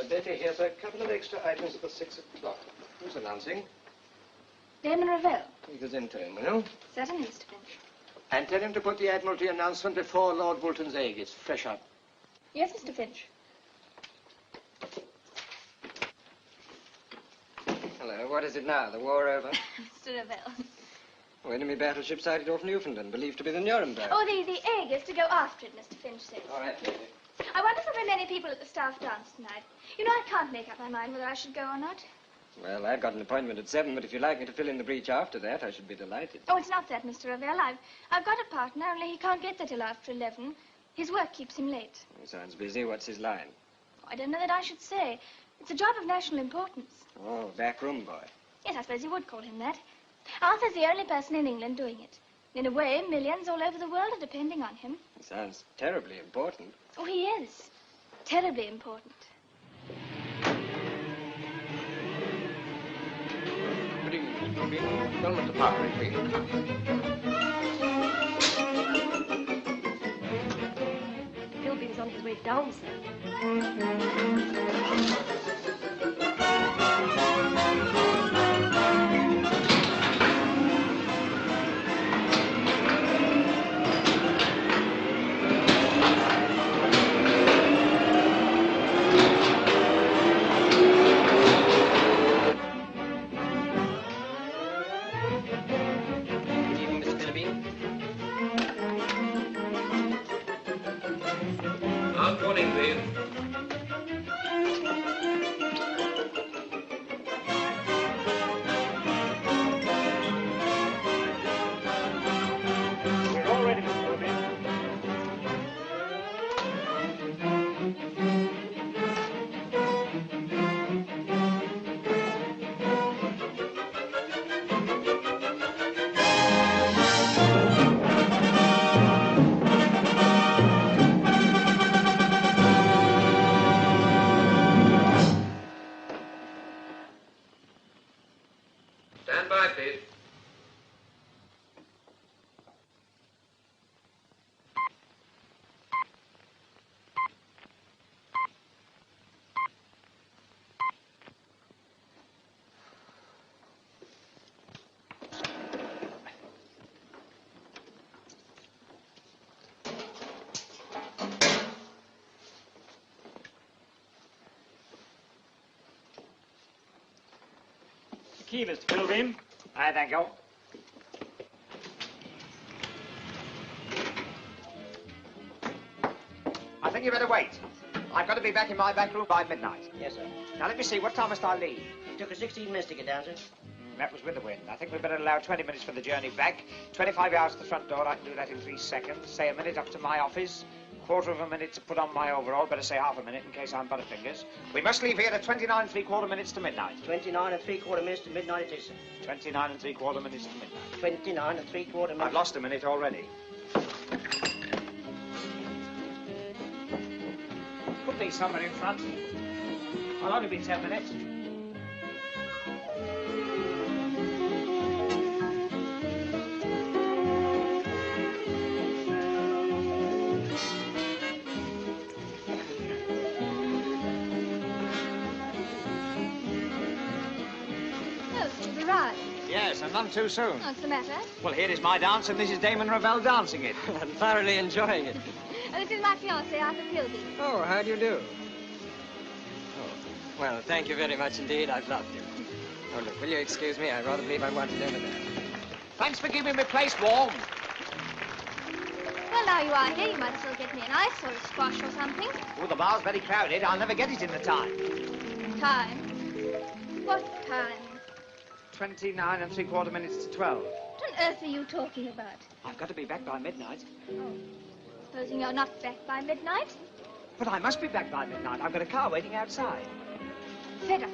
Betty, here's a couple of extra items for 6 o'clock. Who's announcing? Damon Ravel. He goes in to him, will you? Certainly, Mr. Finch. And tell him to put the Admiralty announcement before Lord Woolton's egg. It's fresh up. Yes, Mr. Finch. Hello, what is it now? The war over? Mr. Ravel. Oh, enemy battleship sighted off Newfoundland, believed to be the Nuremberg. Oh, the egg is to go after it, Mr. Finch says. All right, Betty. I wonder if there will be many people at the staff dance tonight. You know, I can't make up my mind whether I should go or not. Well, I've got an appointment at 7, but if you'd like me to fill in the breach after that, I should be delighted. Oh, it's not that, Mr. Ravel. I've got a partner, only he can't get there till after 11. His work keeps him late. He sounds busy. What's his line? Oh, I don't know that I should say. It's a job of national importance. Oh, backroom boy. Yes, I suppose you would call him that. Arthur's the only person in England doing it. In a way, millions all over the world are depending on him. He sounds terribly important. Oh, he is. Terribly important. Good evening, Mr. Philby. Filament department, please. Philby's on his way down, sir. Key, Mr. Pilgrim. Aye, thank you. I think you better wait. I've got to be back in my back room by midnight. Yes, sir. Now, let me see. What time must I leave? It took us 16 minutes to get down, sir. That was with the wind. I think we'd better allow 20 minutes for the journey back. 25 yards to the front door. I can do that in 3 seconds. Say a minute up to my office. Quarter of a minute to put on my overall. Better say half a minute in case I'm butterfingers. We must leave here at 29 3/4 minutes to midnight. 29 3/4 minutes to midnight it is, sir. 29 3/4 minutes to midnight. 29 3/4 minutes. I've lost a minute already. Put these somewhere in front. I'll only be 10 minutes. Yes, and none too soon. What's the matter? Well, here is my dance, and this is Damon Ravel dancing it. I'm thoroughly enjoying it. Oh, this is my fiancé, Arthur Pilby. Oh, how do you do? Oh, well, thank you very much indeed. I've loved you. Oh, look, will you excuse me? I rather believe I want to dinner there. Thanks for keeping my place warm. Well, now you are here, you might as well get me an ice or a squash or something. Oh, the bar's very crowded. I'll never get it in the time. Time? What time? 29 3/4 minutes to 12. What on earth are you talking about? I've got to be back by midnight. Oh, supposing you're not back by midnight? But I must be back by midnight. I've got a car waiting outside. Fed up.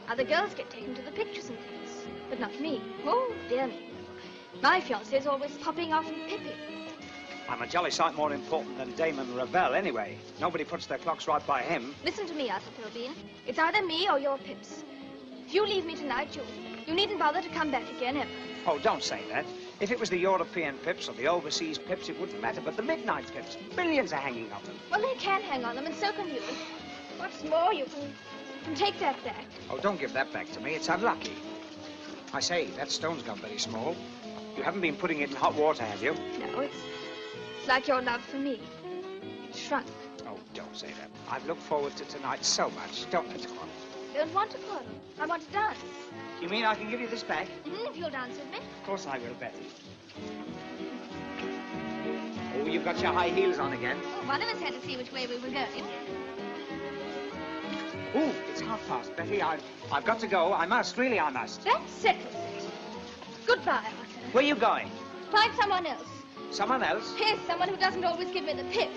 Other girls get taken to the pictures and things, but not me. Oh, dear me. My fiancé's always popping off and pipping. I'm a jolly sight more important than Damon Ravel, anyway. Nobody puts their clocks right by him. Listen to me, Arthur Pilbeam. It's either me or your pips. If you leave me tonight, you needn't bother to come back again ever. Oh, don't say that. If it was the European pips or the overseas pips, it wouldn't matter. But the midnight pips, millions are hanging on them. Well, they can hang on them, and so can you. What's more, you can take that back. Oh, don't give that back to me. It's unlucky. I say, that stone's gone very small. You haven't been putting it in hot water, have you? No, it's like your love for me. It's shrunk. Oh, don't say that. I've looked forward to tonight so much. Don't let's quarrel. I don't want to quarrel. I want to dance. You mean I can give you this back? If you'll dance with me. Of course I will, Betty. Oh, you've got your high heels on again. Oh, one of us had to see which way we were going. Oh, it's 1:30, Betty. I've got to go. I must. Really, I must. That settles it. Goodbye, Arthur. Where are you going? Find someone else. Someone else? Yes, someone who doesn't always give me the pip.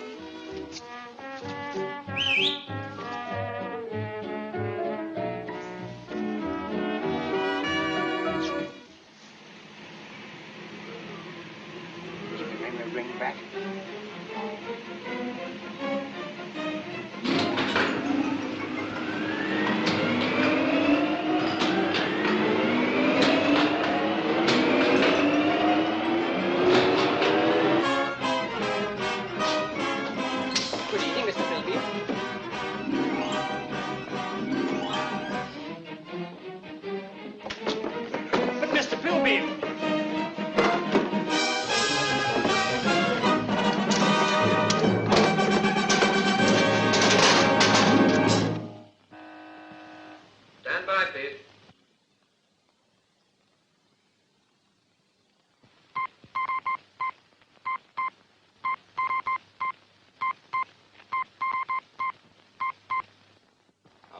You can bring the ring back.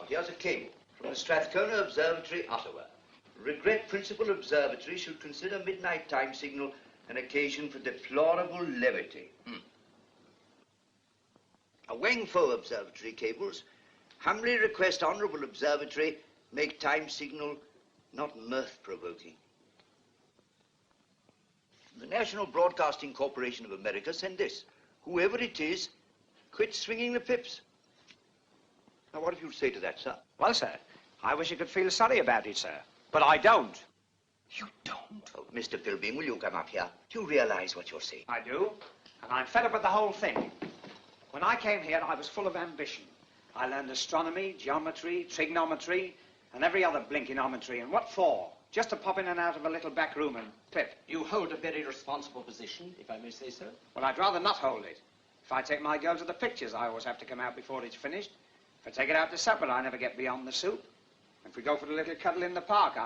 Here's a cable from the Strathcona Observatory, Ottawa. Regret Principal Observatory should consider midnight time signal an occasion for deplorable levity. A Wangfo Observatory cables humbly request Honorable Observatory make time signal not mirth-provoking. The National Broadcasting Corporation of America send this. Whoever it is, quit swinging the pips. Now, what have you to say to that, sir? Well, sir, I wish you could feel sorry about it, sir. But I don't. You don't? Oh, Mr. Pilbeam, will you come up here? Do you realize what you're saying? I do, and I'm fed up with the whole thing. When I came here, I was full of ambition. I learned astronomy, geometry, trigonometry, and every other blinking-ometry. And what for? Just to pop in and out of a little back room and pip. You hold a very responsible position, if I may say so. Well, I'd rather not hold it. If I take my girl to the pictures, I always have to come out before it's finished. If I take it out to supper, I never get beyond the soup. If we go for a little cuddle in the park,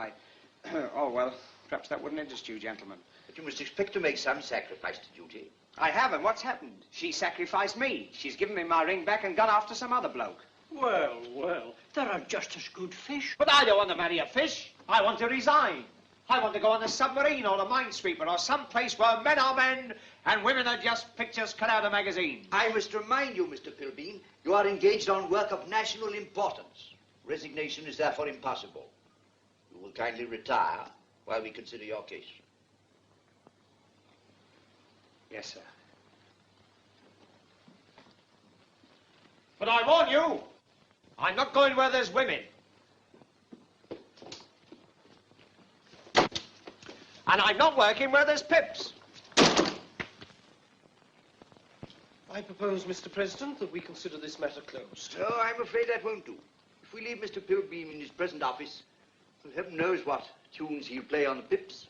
oh, well, perhaps that wouldn't interest you, gentlemen. But you must expect to make some sacrifice to duty. I haven't. What's happened? She sacrificed me. She's given me my ring back and gone after some other bloke. Well, well, there are just as good fish. But I don't want to marry a fish. I want to resign. I want to go on a submarine or a minesweeper or some place where men are men and women are just pictures cut out of magazines. I must remind you, Mr. Pilbeam, you are engaged on work of national importance. Resignation is therefore impossible. You will kindly retire while we consider your case. Yes, sir. But I warn you, I'm not going where there's women. And I'm not working where there's pips. I propose, Mr. President, that we consider this matter closed. No, I'm afraid that won't do. If we leave Mr. Pilbeam in his present office, well, heaven knows what tunes he'll play on the pips.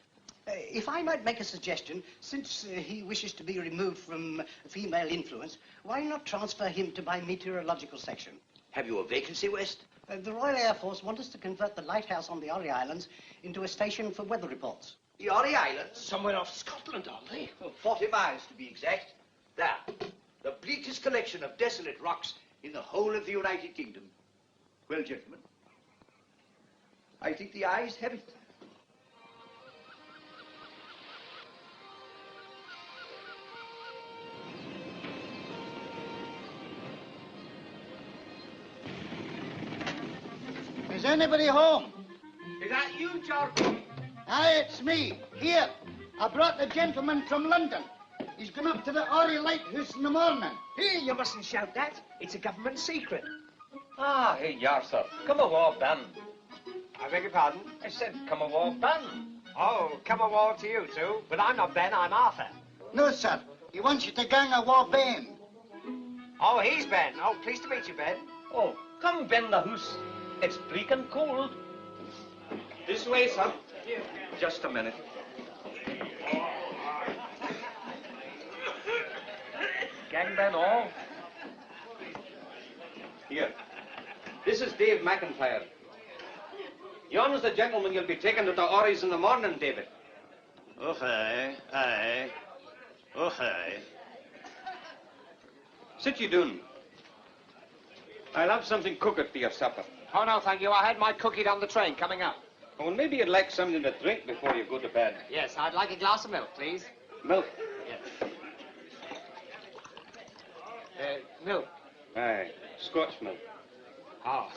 If I might make a suggestion, since he wishes to be removed from female influence, why not transfer him to my meteorological section? Have you a vacancy, West? The Royal Air Force want us to convert the lighthouse on the Orry Islands into a station for weather reports. The Orry Islands? Somewhere off Scotland, aren't they? Well, 40 miles to be exact. There. The bleakest collection of desolate rocks in the whole of the United Kingdom. Well, gentlemen, I think the ayes have it. Is anybody home? Is that you, George? Aye, it's me. Here. I brought the gentleman from London. He's gone up to the Orry Lighthouse in the morning. Here, you mustn't shout that. It's a government secret. Ah, here you are, sir. Come a war ban. I beg your pardon? I said come a war ban. Oh, come a war to you two. But I'm not Ben, I'm Arthur. No, sir. He wants you to gang a war bane. Oh, he's Ben. Oh, pleased to meet you, Ben. Oh, Come bend the hoose. It's bleak and cold. This way, sir. Just a minute. Gang ben all. Here. This is Dave McIntyre. Yon's the gentleman you'll be taking to the Orries in the morning, David. Oh, aye. Oh, aye. Sit you down. I'll have something cooked for your supper. Oh, no, thank you. I had my cookie on the train coming up. Oh, well, maybe you'd like something to drink before you go to bed. Yes, I'd like a glass of milk, please. Milk? Yes. Milk. Aye, Scotch milk. Oh.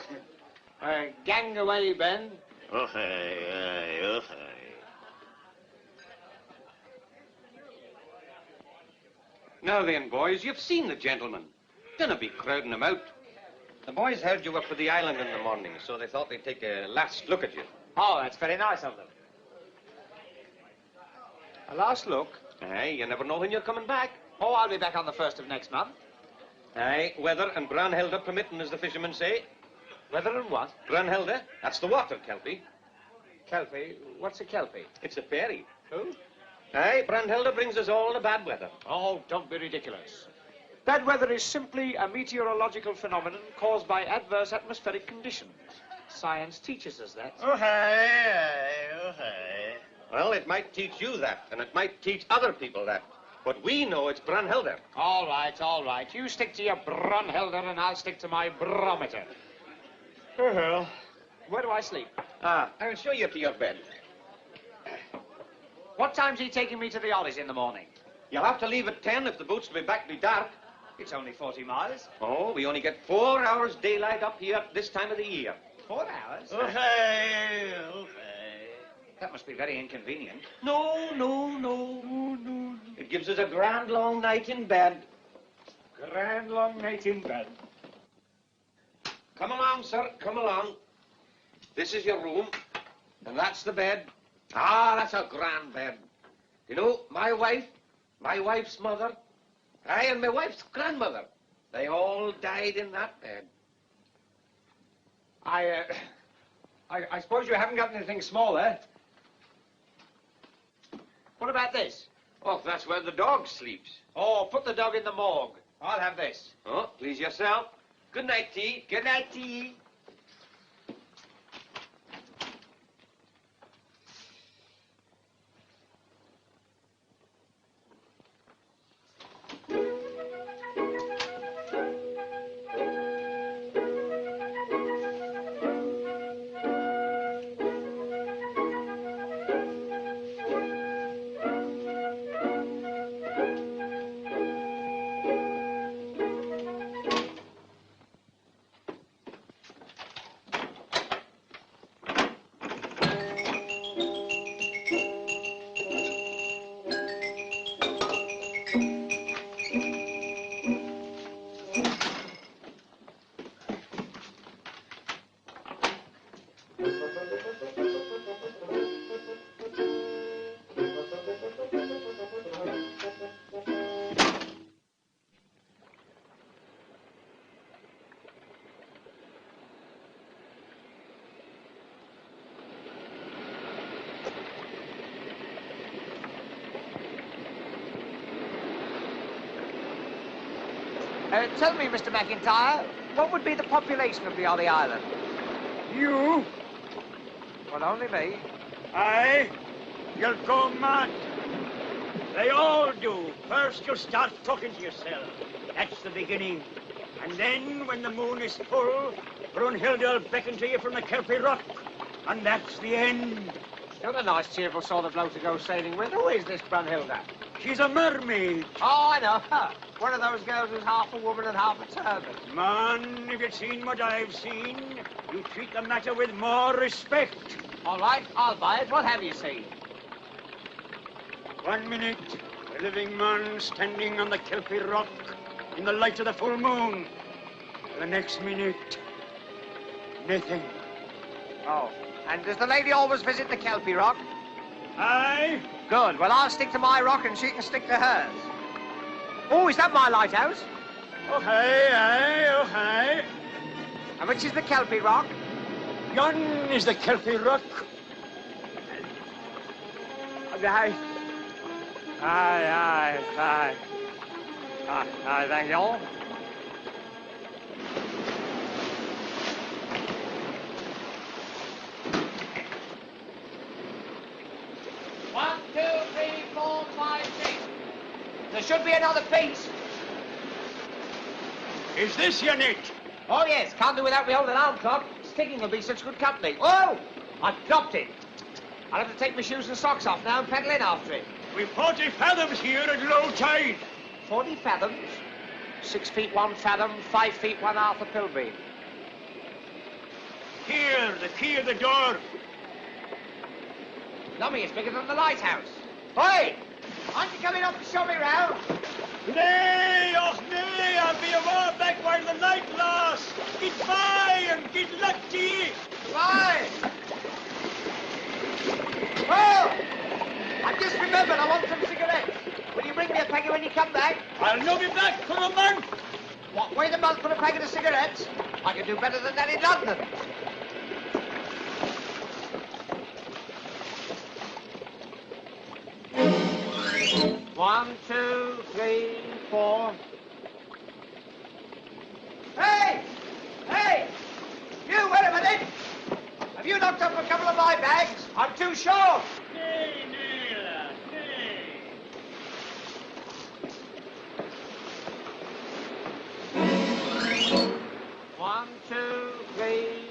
Gang away, Ben. Oh, aye, oh, aye. Now then, boys, you've seen the gentleman. Dinna be crowding him out. The boys heard you were for the island in the morning, so they thought they'd take a last look at you. Oh, that's very nice of them. A last look? Aye, you never know when you're coming back. Oh, I'll be back on the 1st of next month. Aye, weather and Branhilde permitting, as the fishermen say. Weather and what? Branhilde, that's the water kelpie. Kelpie? What's a kelpie? It's a fairy. Who? Aye, Branhilde brings us all the bad weather. Oh, don't be ridiculous. Bad weather is simply a meteorological phenomenon caused by adverse atmospheric conditions. Science teaches us that. Oh, aye, oh, aye. Well, it might teach you that, and it might teach other people that. But we know it's Branhilde. All right. You stick to your Brunhilde and I'll stick to my barometer. Oh, well. Where do I sleep? I'll show you to your bed. What time's he taking me to the Ollies in the morning? You'll have to leave at 10 if the boat's to be back by dark. It's only 40 miles. Oh, we only get 4 hours daylight up here at this time of the year. 4 hours? Oh, aye, oh, aye. That must be very inconvenient. No. It gives us a grand long night in bed. Grand long night in bed. Come along, sir, come along. This is your room, and that's the bed. Ah, that's a grand bed. You know, my wife's mother, and my wife's grandmother, they all died in that bed. I suppose you haven't got anything smaller. What about this? Oh, that's where the dog sleeps. Oh, put the dog in the morgue. I'll have this. Oh, please yourself. Good night, T. Good night, T. Tell me, Mr. McIntyre, what would be the population of the Ollie Island? You? Well, only me. Aye. You'll go mad. They all do. First, you'll start talking to yourself. That's the beginning. And then, when the moon is full, Brunhilde will beckon to you from the Kelpie Rock. And that's the end. You're a nice, cheerful sort of bloke to go sailing with. Who is this Brunhilde? She's a mermaid. Oh, I know her. One of those girls who's half a woman and half a turban. Man, if you'd seen what I've seen, you'd treat the matter with more respect. All right, I'll buy it. What have you seen? 1 minute, a living man standing on the Kelpie Rock in the light of the full moon. The next minute, nothing. Oh, and does the lady always visit the Kelpie Rock? Aye. Good. Well, I'll stick to my rock and she can stick to hers. Oh, is that my lighthouse? Oh, hey, aye, oh, hey. And which is the Kelpie Rock? Yon is the Kelpie Rock. Aye, thank you. One, two, three, four, five, six. There should be another piece. Is this your net? Oh, yes. Can't do without me holding arm clock. Sticking will be such good company. Oh! I've dropped it. I'll have to take my shoes and socks off now and pedal in after it. We've 40 fathoms here at low tide. 40 fathoms? 6 feet 1 fathom, 5 feet 1 Arthur Pilbeam. Here, the key of the door. Lummy, it's bigger than the lighthouse. Oi! Aren't you coming up to show me round? Nay, och nay, I'll be a while back while the light lasts. Goodbye and get lucky. Goodbye! Oh! I've just remembered I want some cigarettes. Will you bring me a packet when you come back? I'll not be back for a month. What, wait a month for a packet of cigarettes? I can do better than that in London. 1, 2, 3, 4. Hey! Hey! You, wait a minute! Have you knocked up a couple of my bags? I'm too short! Nay, nay, lad, nay. 1, 2, 3.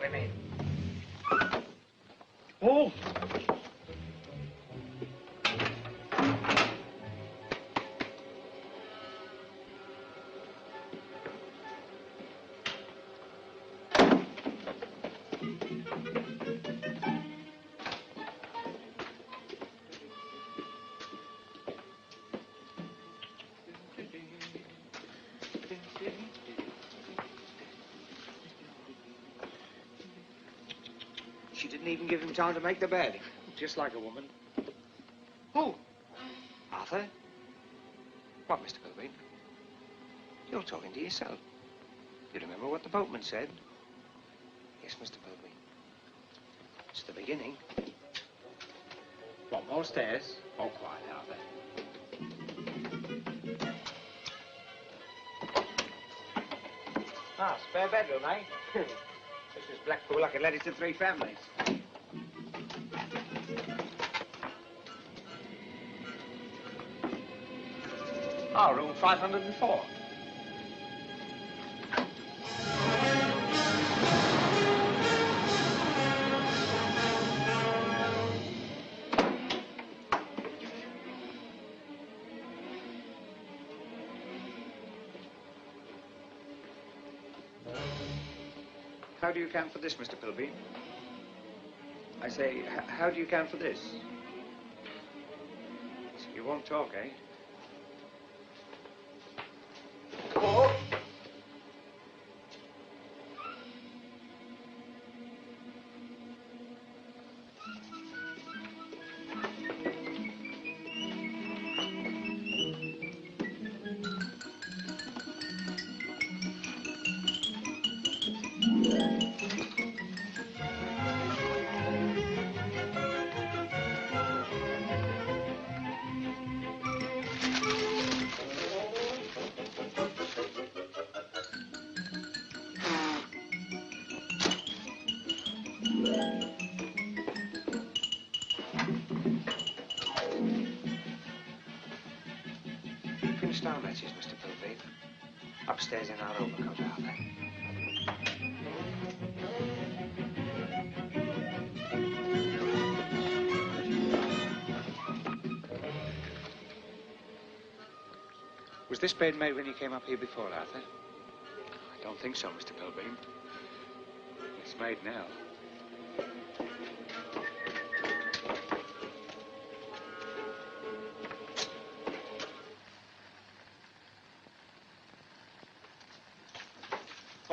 Women. Oh. She didn't even give him time to make the bed. Just like a woman. Who? Arthur? What, Mr. Pilbeam? You're talking to yourself. You remember what the boatman said? Yes, Mr. Pilbeam. It's the beginning. What, more stairs? Oh, quiet, Arthur. Ah, spare bedroom, eh? This was Blackpool. I could let it to 3 families. Oh, room 504. How do you account for this, Mr. Pilbeam? I say, how do you account for this? So you won't talk, eh? Oh! Star matches, Mr. Pilbeam. Upstairs in our overcoat, Arthur. Was this bed made when you came up here before, Arthur? I don't think so, Mr. Pilbeam. It's made now.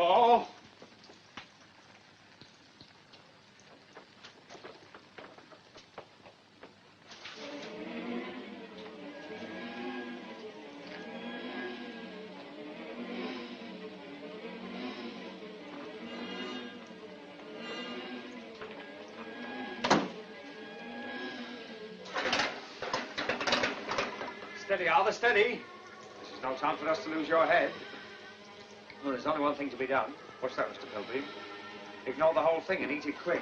Oh! Steady, Arthur, steady. This is no time for us to lose your head. Well, there's only one thing to be done. What's that, Mr. Pilbeam? Ignore the whole thing and eat it quick.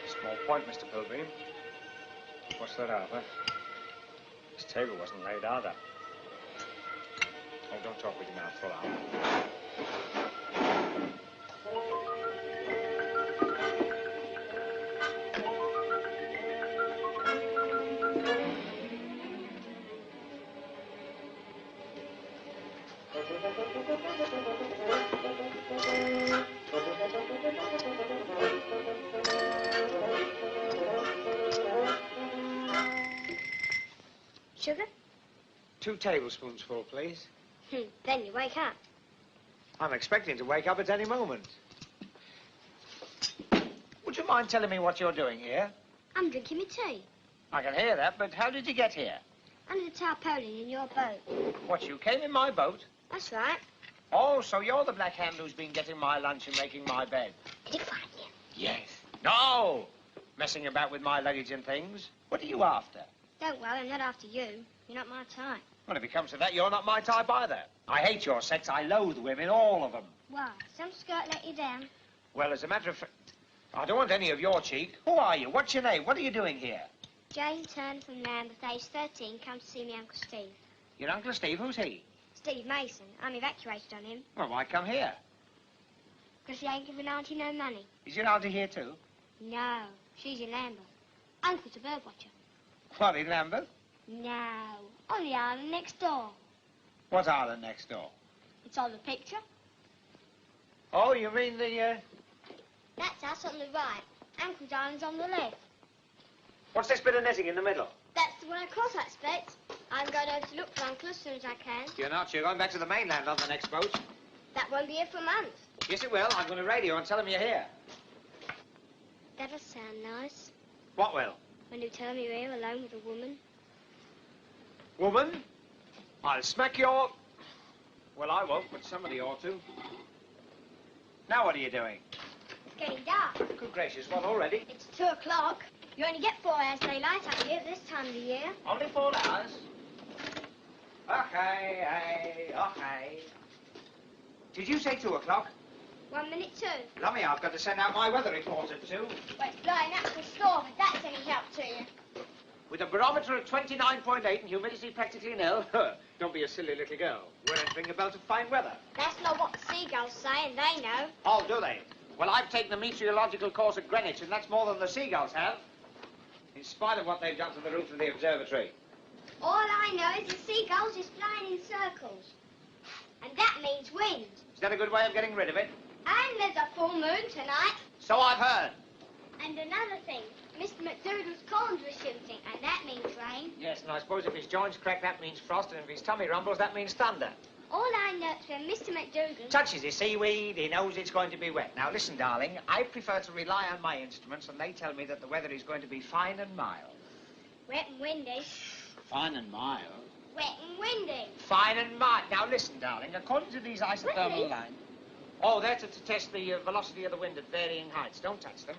Small point, Mr. Pilbeam. What's that, Arthur? This table wasn't laid either. Oh, don't talk with your mouth full, Arthur. Sugar? 2 tablespoons full, please. Then you wake up. I'm expecting to wake up at any moment. Would you mind telling me what you're doing here? I'm drinking my tea. I can hear that, but how did you get here? Under the tarpaulin in your boat. What, you came in my boat? That's right. Oh, so you're the black hand who's been getting my lunch and making my bed? Did it find you? Yes. No! Messing about with my luggage and things. What are you after? Don't worry, I'm not after you. You're not my type. Well, if it comes to that, you're not my type either. I hate your sex. I loathe women, all of them. Why? Some skirt let you down? Well, as a matter of fact, I don't want any of your cheek. Who are you? What's your name? What are you doing here? Jane Turner from Lambeth, age 13, come to see me Uncle Steve. Your Uncle Steve? Who's he? Steve Mason. I'm evacuated on him. Well, why come here? Because he ain't giving Auntie no money. Is your auntie here too? No, she's in Lambeth. Uncle's a bird watcher. What, in Lambeth? No, on the island next door. What island next door? It's on the picture. Oh, you mean the, That's us on the right. Uncle's island's on the left. What's this bit of netting in the middle? That's the one across, I expect. I'm going over to look for Uncle as soon as I can. You're not. You're going back to the mainland on the next boat. That won't be here for months. Yes, it will. I'm going to radio and tell them you're here. That'll sound nice. What will? When you tell me you're here alone with a woman. Woman? I'll smack your... Well, I won't, but somebody ought to. Now what are you doing? It's getting dark. Good gracious, what, already? It's 2 o'clock. You only get 4 hours daylight up here at this time of the year. Only 4 hours? Okay. Did you say 2 o'clock? 1 minute to. Lummy, I've got to send out my weather report at 2. Well, it's blowing up the storm, if that's any help to you. With a barometer of 29.8 and humidity practically nil. Don't be a silly little girl. We're entering a belt of fine weather. That's not what the seagulls say, and they know. Oh, do they? Well, I've taken the meteorological course at Greenwich, and that's more than the seagulls have. In spite of what they've done to the roof of the observatory. All I know is the seagulls is flying in circles. And that means wind. Is that a good way of getting rid of it? And there's a full moon tonight. So I've heard. And another thing, Mr. McDoodle's corns were shooting, and that means rain. Yes, and I suppose if his joints crack, that means frost, and if his tummy rumbles, that means thunder. All I know is when Mr. McDoodle... Touches his seaweed, he knows it's going to be wet. Now, listen, darling, I prefer to rely on my instruments, and they tell me that the weather is going to be fine and mild. Wet and windy. Fine and mild? Wet and windy. Fine and mild. Now, listen, darling, according to these isothermal lines... Oh, they're to test the velocity of the wind at varying heights. Don't touch them.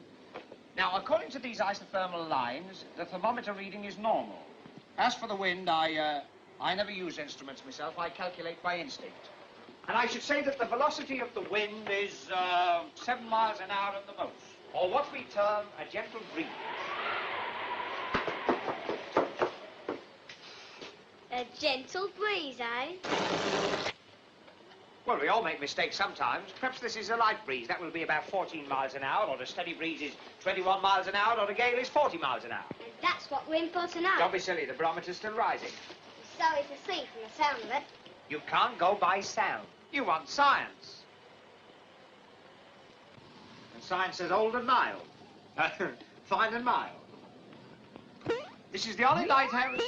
Now, according to these isothermal lines, the thermometer reading is normal. As for the wind, I never use instruments myself. I calculate by instinct. And I should say that the velocity of the wind is 7 miles an hour at the most, or what we term a gentle breeze. A gentle breeze, eh? Well, we all make mistakes sometimes. Perhaps this is a light breeze. That will be about 14 miles an hour, or a steady breeze is 21 miles an hour, or a gale is 40 miles an hour. And that's what we're in for tonight. Don't be silly. The barometer's still rising. So is the sea from the sound of it. You can't go by sound. You want science. And science says old and mild. Fine and mild. This is the Ollie lighthouse.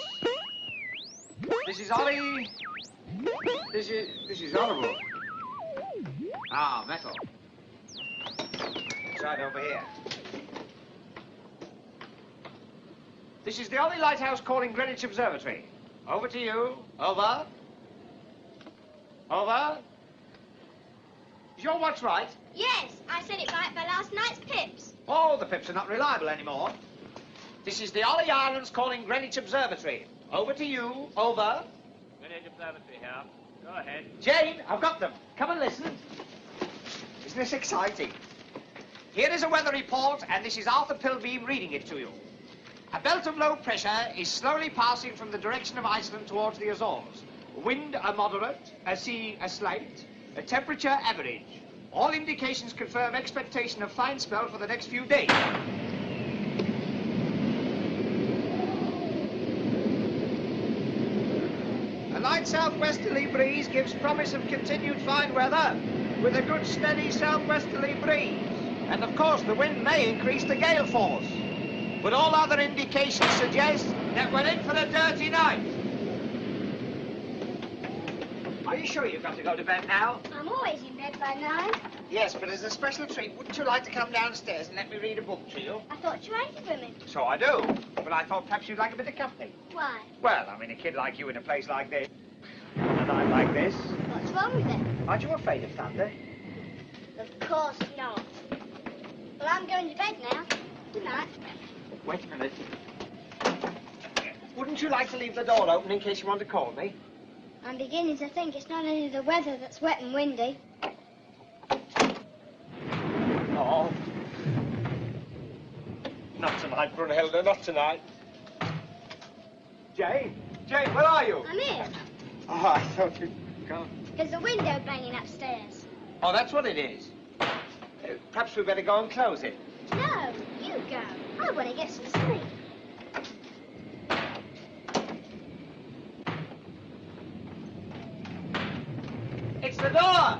This is Ollie... This is horrible. Ah, metal. It's right over here. This is the Ollie lighthouse calling Greenwich Observatory. Over to you. Over. Over. Is your watch right? Yes, I said it right by last night's pips. Oh, the pips are not reliable anymore. This is the Ollie Islands calling Greenwich Observatory. Over to you. Over. Greenwich Observatory here. Go ahead. Jane, I've got them. Come and listen. Isn't this exciting? Here is a weather report, and this is Arthur Pilbeam reading it to you. A belt of low pressure is slowly passing from the direction of Iceland towards the Azores. Wind a moderate, a sea a slight, a temperature average. All indications confirm expectation of fine spell for the next few days. A light southwesterly breeze gives promise of continued fine weather with a good steady southwesterly breeze. And of course the wind may increase to gale force. But all other indications suggest that we're in for a dirty night. Are you sure you've got to go to bed now? I'm always in bed by 9. Yes, but as a special treat, wouldn't you like to come downstairs and let me read a book to you? I thought you hated women. So I do. But I thought perhaps you'd like a bit of company. Why? Well, I mean, a kid like you in a place like this. And I like this. What's wrong with it? Aren't you afraid of thunder? Of course not. Well, I'm going to bed now. Good night. Wait a minute. Wouldn't you like to leave the door open in case you want to call me? I'm beginning to think it's not only the weather that's wet and windy. Oh. Not tonight, Brunhilde, not tonight. Jane? Jane, where are you? I'm here. Oh, I thought you'd gone. There's a window banging upstairs. Oh, that's what it is. Perhaps we'd better go and close it. No, you go. I want to get some sleep. It's the door!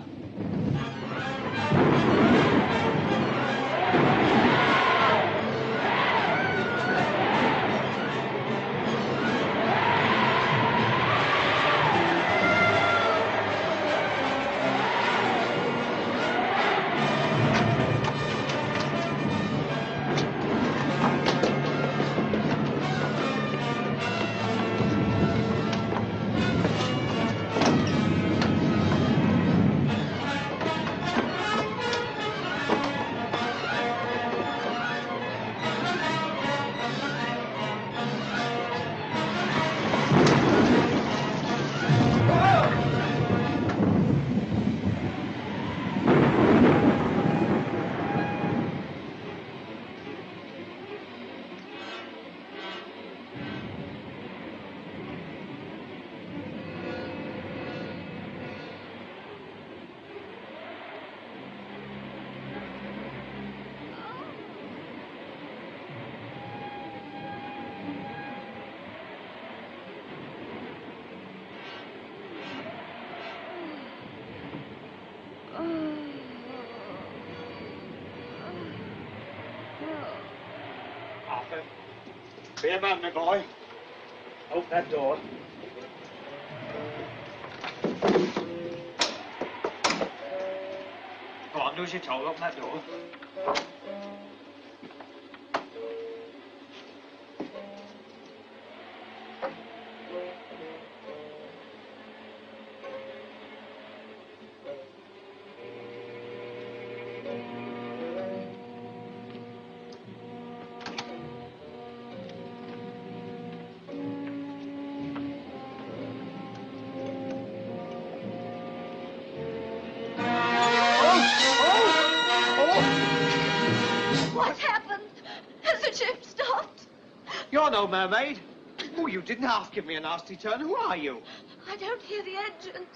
Be a man, my boy. Open that door. Go on, do as you're told. Open that door. What's happened? Has the ship stopped? You're no mermaid. Oh, you didn't half give me a nasty turn. Who are you? I don't hear the engines.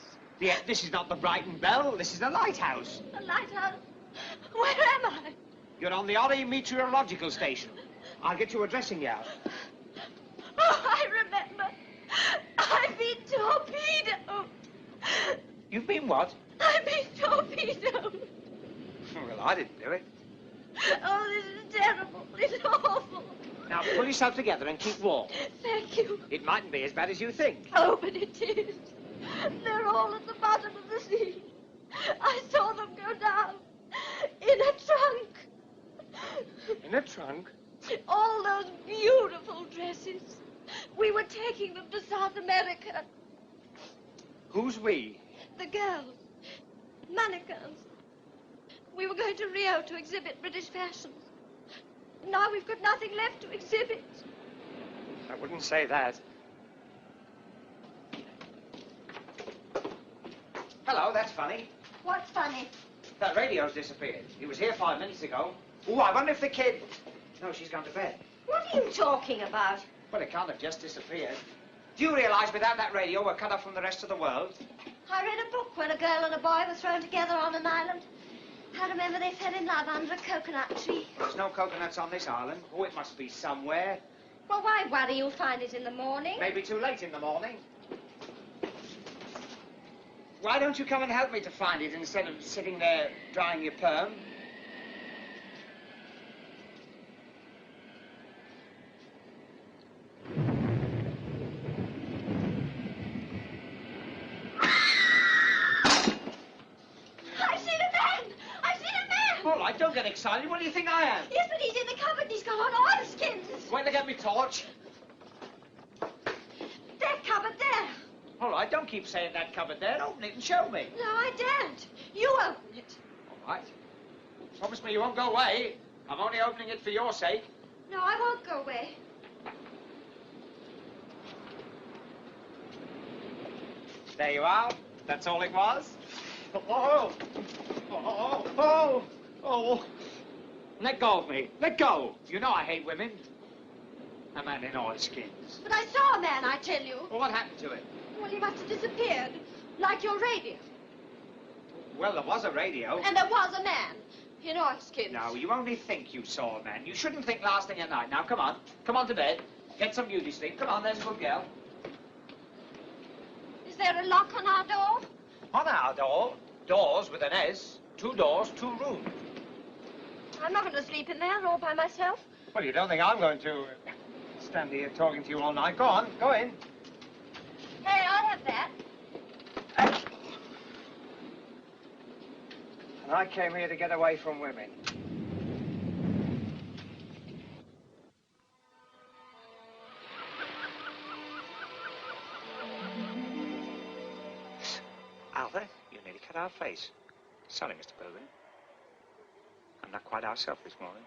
This is not the Brighton Bell. This is the lighthouse. The lighthouse. Where am I? You're on the Orton meteorological station. I'll get you a dressing gown. Oh, I remember. I've been torpedoed. You've been what? I've been torpedoed. Well, I didn't do it. Oh, this is terrible. It's awful. Now, pull yourself together and keep warm. Thank you. It mightn't be as bad as you think. Oh, but it is. They're all at the bottom of the sea. I saw them go down in a trunk. In a trunk? All those beautiful dresses. We were taking them to South America. Who's we? The girls. Mannequins. We were going to Rio to exhibit British fashions. Now we've got nothing left to exhibit. I wouldn't say that. Hello, that's funny. What's funny? That radio's disappeared. He was here 5 minutes ago. Oh, I wonder if the kid... No, she's gone to bed. What are you talking about? Well, it can't have just disappeared. Do you realise without that radio, we're cut off from the rest of the world? I read a book when a girl and a boy were thrown together on an island. I remember they fell in love under a coconut tree. There's no coconuts on this island. Oh, it must be somewhere. Well, why worry? You'll find it in the morning. Maybe too late in the morning. Why don't you come and help me to find it instead of sitting there drying your perm? All right, don't get excited. What do you think I am? Yes, but he's in the cupboard. He's got on oilskins. Wait to get me torch. That cupboard there. All right, don't keep saying that cupboard there. Open it and show me. No, I daren't. You open it. All right. Promise me you won't go away. I'm only opening it for your sake. No, I won't go away. There you are. That's all it was. Oh, oh, oh, oh. Let go of me. Let go. You know I hate women. A man in oilskins. But I saw a man, I tell you. Well, what happened to him? Well, he must have disappeared. Like your radio. Well, there was a radio. And there was a man in oilskins. No, you only think you saw a man. You shouldn't think last thing at night. Now, come on. Come on to bed. Get some beauty sleep. Come on, there's a good girl. Is there a lock on our door? On our door. Doors with an S. 2 doors, 2 rooms. I'm not going to sleep in there all by myself. Well, you don't think I'm going to stand here talking to you all night? Go on, go in. Hey, I'll have that. And I came here to get away from women. Arthur, you nearly cut our face. Sorry, Mr. Pilgrim. I'm not quite ourselves this morning.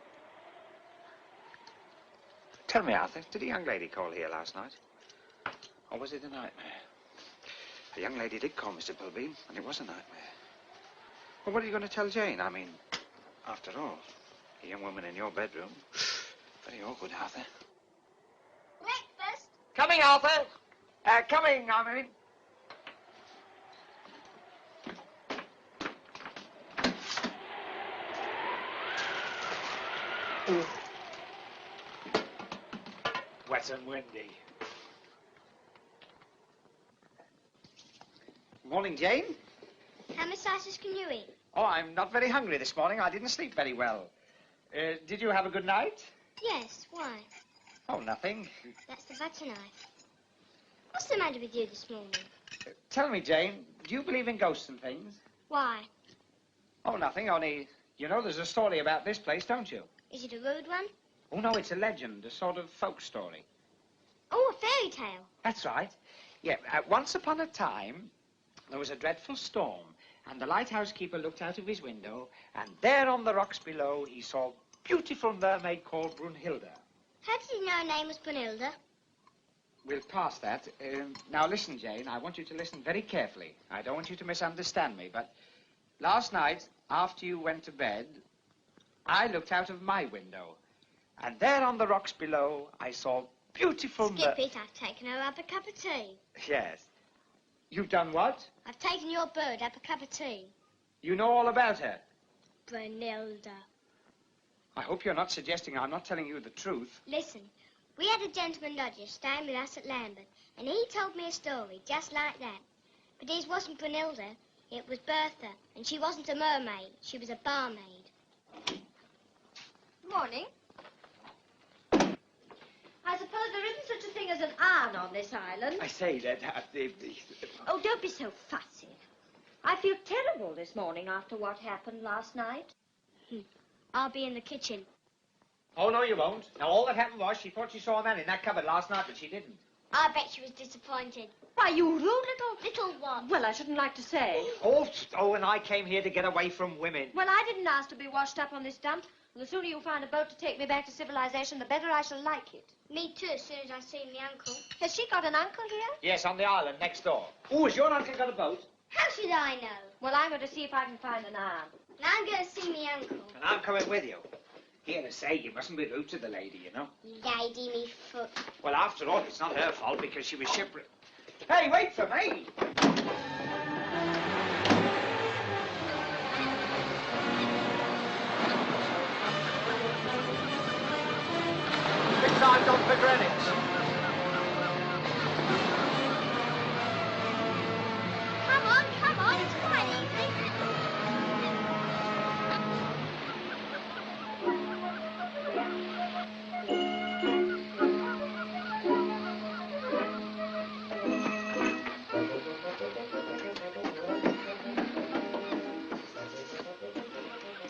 Tell me, Arthur, did a young lady call here last night? Or was it a nightmare? A young lady did call, Mr. Pilbeam, and it was a nightmare. Well, what are you going to tell Jane? I mean, after all, a young woman in your bedroom. Very awkward, Arthur. Breakfast? Coming, Arthur. Coming, I mean. Wet and windy. Morning, Jane. How many slices can you eat? Oh, I'm not very hungry this morning. I didn't sleep very well. Did you have a good night? Yes, why? Oh, nothing. That's the butter knife. What's the matter with you this morning? Tell me, Jane, do you believe in ghosts and things? Why? Oh, nothing, only, you know, there's a story about this place, don't you? Is it a rude one? Oh, no, it's a legend, a sort of folk story. Oh, a fairy tale. That's right. Yeah, once upon a time, there was a dreadful storm, and the lighthouse keeper looked out of his window, and there on the rocks below, he saw a beautiful mermaid called Brunhilde. How did he know her name was Brunhilde? We'll pass that. Now, listen, Jane, I want you to listen very carefully. I don't want you to misunderstand me, but last night, after you went to bed, I looked out of my window, and there on the rocks below, I saw beautiful Skip it, I've taken her up a cup of tea. Yes. You've done what? I've taken your bird up a cup of tea. You know all about her? Brunhilde. I hope you're not suggesting I'm not telling you the truth. Listen, we had a gentleman lodger staying with us at Lambeth, and he told me a story just like that. But his wasn't Brunhilde, it was Bertha, and she wasn't a mermaid, she was a barmaid. Morning. I suppose there isn't such a thing as an iron on this island. I say that... Oh, don't be so fussy. I feel terrible this morning after what happened last night. I'll be in the kitchen. Oh, no, you won't. Now, all that happened was she thought she saw a man in that cupboard last night, but she didn't. I bet she was disappointed. Why, you rude Little what? Well, I shouldn't like to say. Oh, and I came here to get away from women. Well, I didn't ask to be washed up on this dump. And the sooner you find a boat to take me back to civilization, the better I shall like it. Me too, as soon as I see my uncle. Has she got an uncle here? Yes, on the island next door. Oh, has your uncle got a boat? How should I know? Well, I'm going to see if I can find an iron. And I'm going to see my uncle. And I'm coming with you. Here to say, you mustn't be rude to the lady, you know. Lady me foot. Well, after all, it's not her fault because she was shipwrecked. Hey, wait for me! Big time done for Greenwich. Come on, it's quite easy.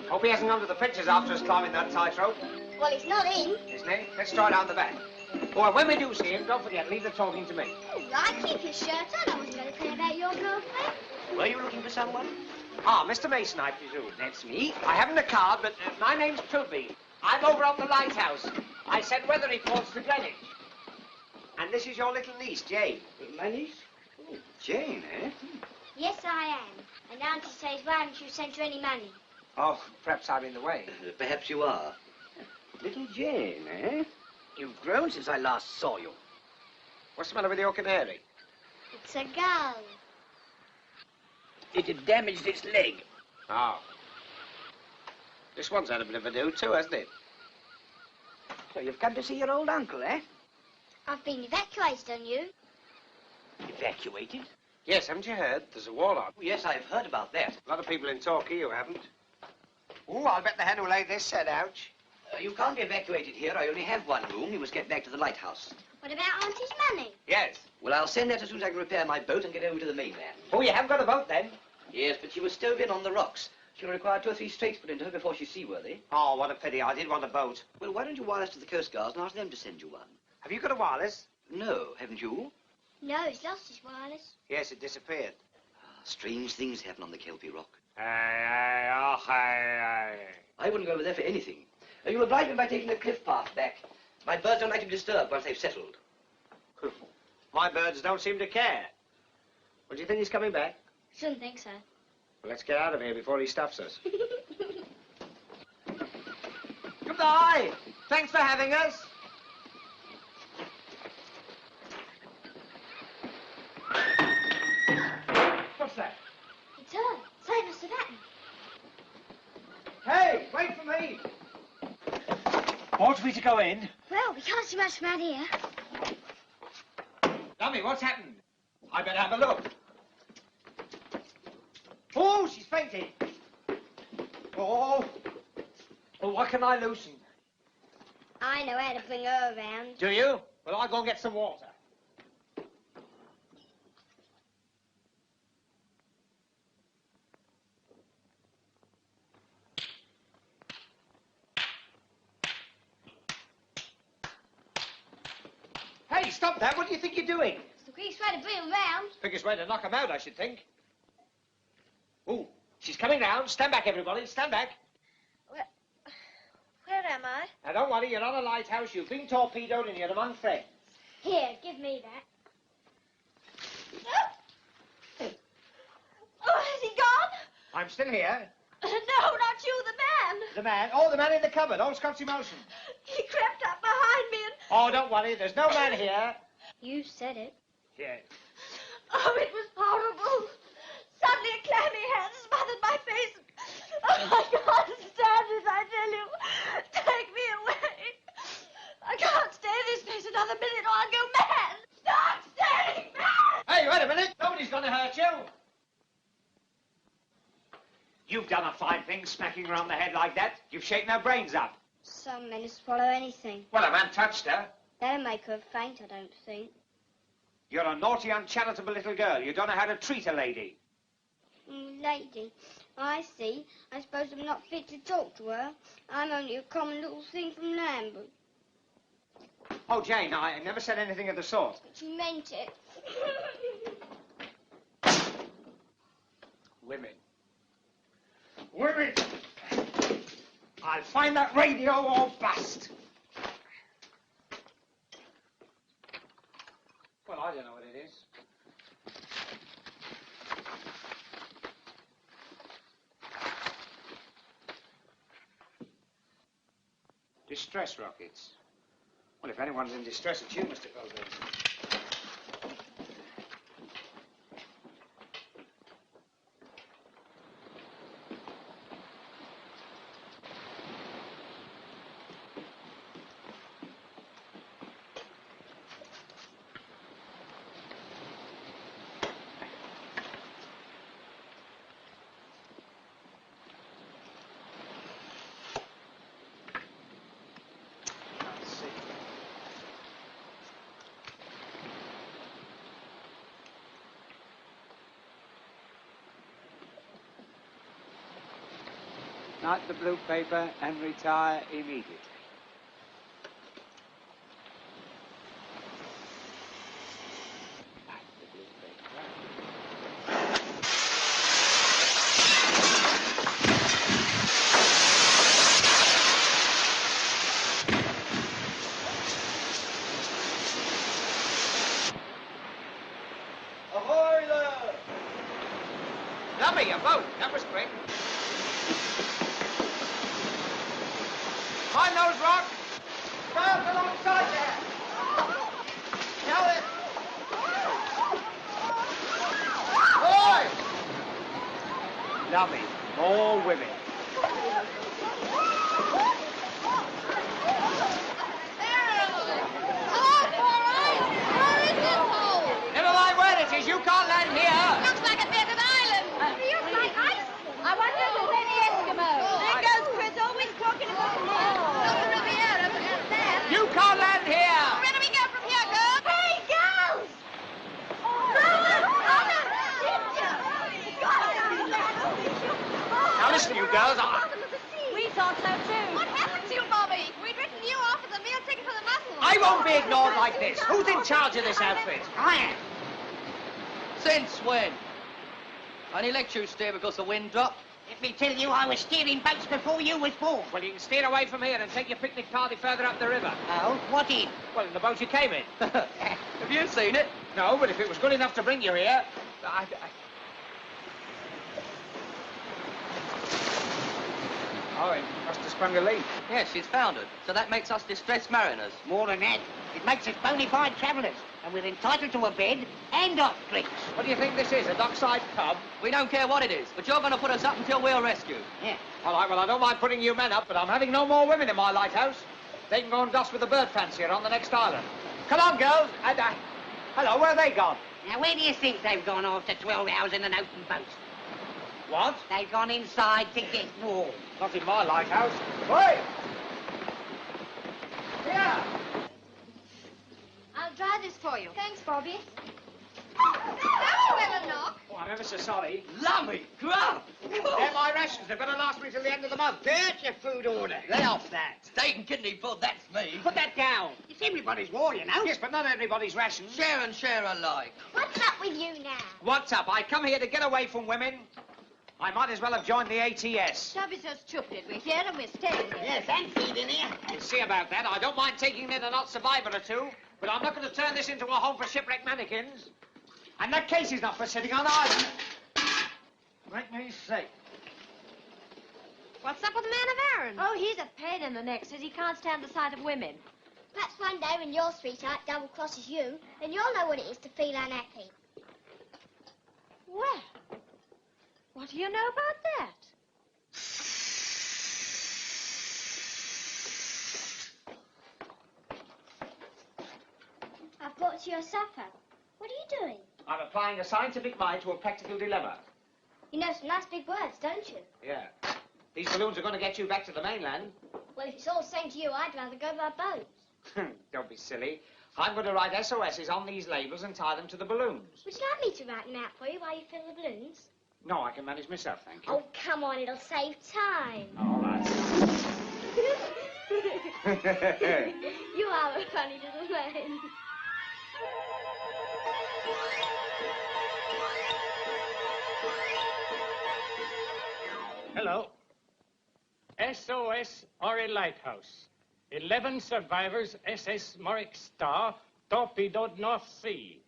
Hope he hasn't gone to the pictures after us climbing that tightrope. Well, he's not in. Isn't he? Let's try down the back. Oh, and when we do see him, don't forget, leave the talking to me. All right, keep your shirt on. I wasn't going to say about your girlfriend. Were you looking for someone? Ah, Mr. Mason, I presume. That's me. I haven't a card, but my name's Trilby. I'm over on the lighthouse. I send weather reports to Greenwich. And this is your little niece, Jane. My niece? Oh, Jane, eh? Yes, I am. And Auntie says, why haven't you sent her any money? Oh, perhaps I'm in the way. Perhaps you are. Little Jane, eh? You've grown since I last saw you. What's the matter with your canary? It's a gull. It had damaged its leg. Oh. This one's had a bit of a do, too, hasn't it? So you've come to see your old uncle, eh? I've been evacuated on you. Evacuated? Yes, haven't you heard? There's a war on. Oh, yes, I've heard about that. A lot of people in Torquay who haven't. Oh, I'll bet the hen who laid this said ouch. You can't be evacuated here. I only have one room. You must get back to the lighthouse. What about Auntie's money? Yes. Well, I'll send that as soon as I can repair my boat and get over to the mainland. Oh, you haven't got a boat, then? Yes, but she was stove in on the rocks. She'll require 2 or 3 strakes put into her before she's seaworthy. Oh, what a pity. I did want a boat. Well, why don't you wire us to the Coast Guards and ask them to send you one? Have you got a wireless? No, haven't you? No, he's lost his wireless. Yes, it disappeared. Strange things happen on the Kelpie Rock. Aye. I wouldn't go over there for anything. You'll oblige me by taking the cliff path back. My birds don't like to be disturbed once they've settled. My birds don't seem to care. Well, do you think he's coming back? Shouldn't think so. Well, let's get out of here before he stuffs us. Goodbye. Thanks for having us. What's that? It's her. Save us the baton. Hey, wait for me. Ought we to go in? Well, we can't see much from out here. Dummy, what's happened? I better have a look. Oh, she's fainted. Oh, what can I loosen? I know how to bring her around. Do you? Well, I'll go and get some water. Hey, stop that. What do you think you're doing? It's the quickest way to bring her round. Quickest way to knock him out, I should think. Ooh, she's coming round. Stand back, everybody. Stand back. Where am I? Now, don't worry. You're on a lighthouse. You've been torpedoed and you're among friends. Here, give me that. Oh, has he gone? I'm still here. No, not you, the man. The man? Oh, the man in the cupboard. Old Scotty Motion. He crept up behind me and... Oh, don't worry. There's no man here. You said it. Here. Oh, it was horrible. Suddenly a clammy hand smothered my face. Oh, I can't stand it, I tell you. Take me away. I can't stay in this place another minute or I'll go mad. Stop staying mad! Hey, wait a minute. Nobody's going to hurt you. You've done a fine thing, smacking her on the head like that. You've shaken her brains up. Some men swallow anything. Well, a man touched her. That'll make her faint, I don't think. You're a naughty, uncharitable little girl. You don't know how to treat a lady. Lady, I see. I suppose I'm not fit to talk to her. I'm only a common little thing from Lambert. Oh, Jane, I never said anything of the sort. But you meant it. Women. Women! I'll find that radio or bust. Well, I don't know what it is. Distress rockets. Well, if anyone's in distress, it's you, Mr. Goldberg. Knight the blue paper and retire immediately. Knight the blue paper. Ahoy there! Lummy, a boat. That was quick. Mind those rocks! Round alongside there! Now it! Boy! Lummy, more women. Never mind where it is, you can't land here! Looks like a desert island. Feels like ice. I wonder if there's any Eskimos. There goes Chris, always talking about the Riviera, but it's there. You can't land here! Where do we go from here, girls? Hey, girls! Now listen, you girls, We thought so too. What happened to you, Bobby? We'd written you off as a meal ticket for the muscle. I won't be ignored like this. Who's in charge of this outfit? I am. Since when? Only let you steer because the wind dropped. Let me tell you, I was steering boats before you was born. Well, you can steer away from here and take your picnic party further up the river. Oh, what in? Well, in the boat you came in. Have you seen it? No, but if it was good enough to bring you here, Oh, it must have sprung a leak. Yes, she's foundered. So that makes us distressed mariners. More than that, it makes us bona fide travellers, and we're entitled to a bed and hot drinks. What do you think this is, a dockside pub? We don't care what it is, but you're going to put us up until we're rescued. Yeah. All right, well, I don't mind putting you men up, but I'm having no more women in my lighthouse. They can go and dust with the bird fancier on the next island. Come on, girls. Hello, where have they gone? Now, where do you think they've gone after 12 hours in an open boat? What? They've gone inside to get warm. Not in my lighthouse. Oi! here. I'll dry this for you. Thanks, Bobby. That will knock. Oh, I'm ever so sorry. Lummy, grub! They're my rations. They're going to last me till the end of the month. There's your food order. Lay off that. Steak and kidney foot, that's me. Put that down. It's everybody's war, you know. Yes, but not everybody's rations. Share and share alike. What's up with you now? What's up? I come here to get away from women. I might as well have joined the ATS. Don't be so stupid. We're here and we're staying here. Yes, and feed in here. We'll see about that. I don't mind taking in an odd survivor or two, but I'm not going to turn this into a home for shipwrecked mannequins. And that case is not for sitting on either. Make me sick. What's up with the man of Aaron? Oh, he's a pain in the neck. Says he can't stand the sight of women. Perhaps one day when your sweetheart double-crosses you, then you'll know what it is to feel unhappy. Well, what do you know about that? I've brought you your supper. What are you doing? I'm applying a scientific mind to a practical dilemma. You know some nice big words, don't you? Yeah. These balloons are going to get you back to the mainland. Well, if it's all the same to you, I'd rather go by boat. Don't be silly. I'm going to write SOSs on these labels and tie them to the balloons. Would you like me to write them out for you while you fill the balloons? No, I can manage myself, thank you. Oh, come on, it'll save time. All right. You are a funny little man. Hello. SOS or a lighthouse. 11 survivors SS Morrick Star torpedoed North Sea.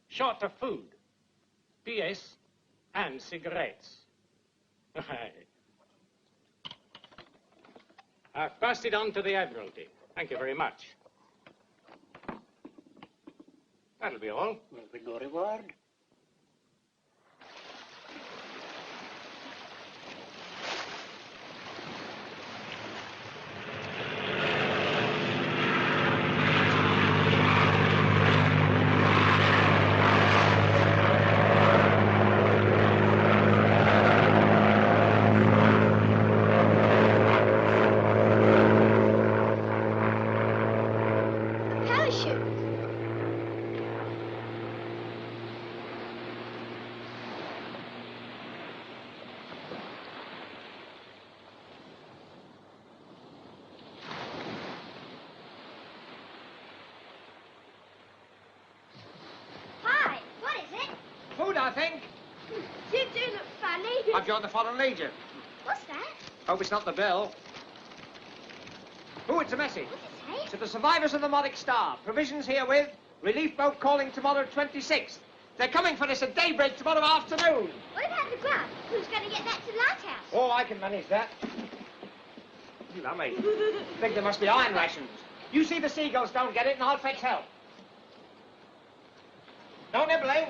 Short of food. P.S. and cigarettes. I've passed it on to the Admiralty. Thank you very much. That'll be all. Well, with no reward. I think. You do look funny. I've joined the Foreign Legion. What's that? Hope it's not the bell. Oh, it's a message. What's it say? To the survivors of the Morrick Star, provisions herewith, relief boat calling tomorrow 26th. They're coming for us at daybreak tomorrow afternoon. What about the grub? Who's going to get that to the lighthouse? Oh, I can manage that. Lummy. Think there must be iron rations. You see the seagulls don't get it and I'll fetch help. No nibbling.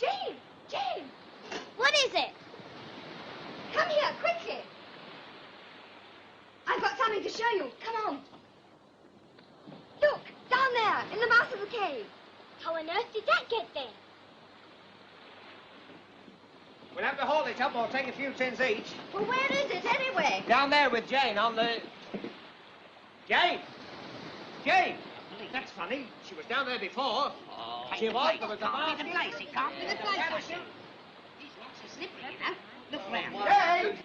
Jane! Jane! What is it? Come here, quickly. I've got something to show you. Come on. Look, down there, in the mouth of the cave. How on earth did that get there? We'll have to haul it up or take a few tins each. Well, where is it, anyway? Down there with Jane on the... Jane! Jane! That's funny. She was down there before. Oh, she was, there was a can't be the place. It can't be the place. These rocks are slippery, you know. Look round. Jane!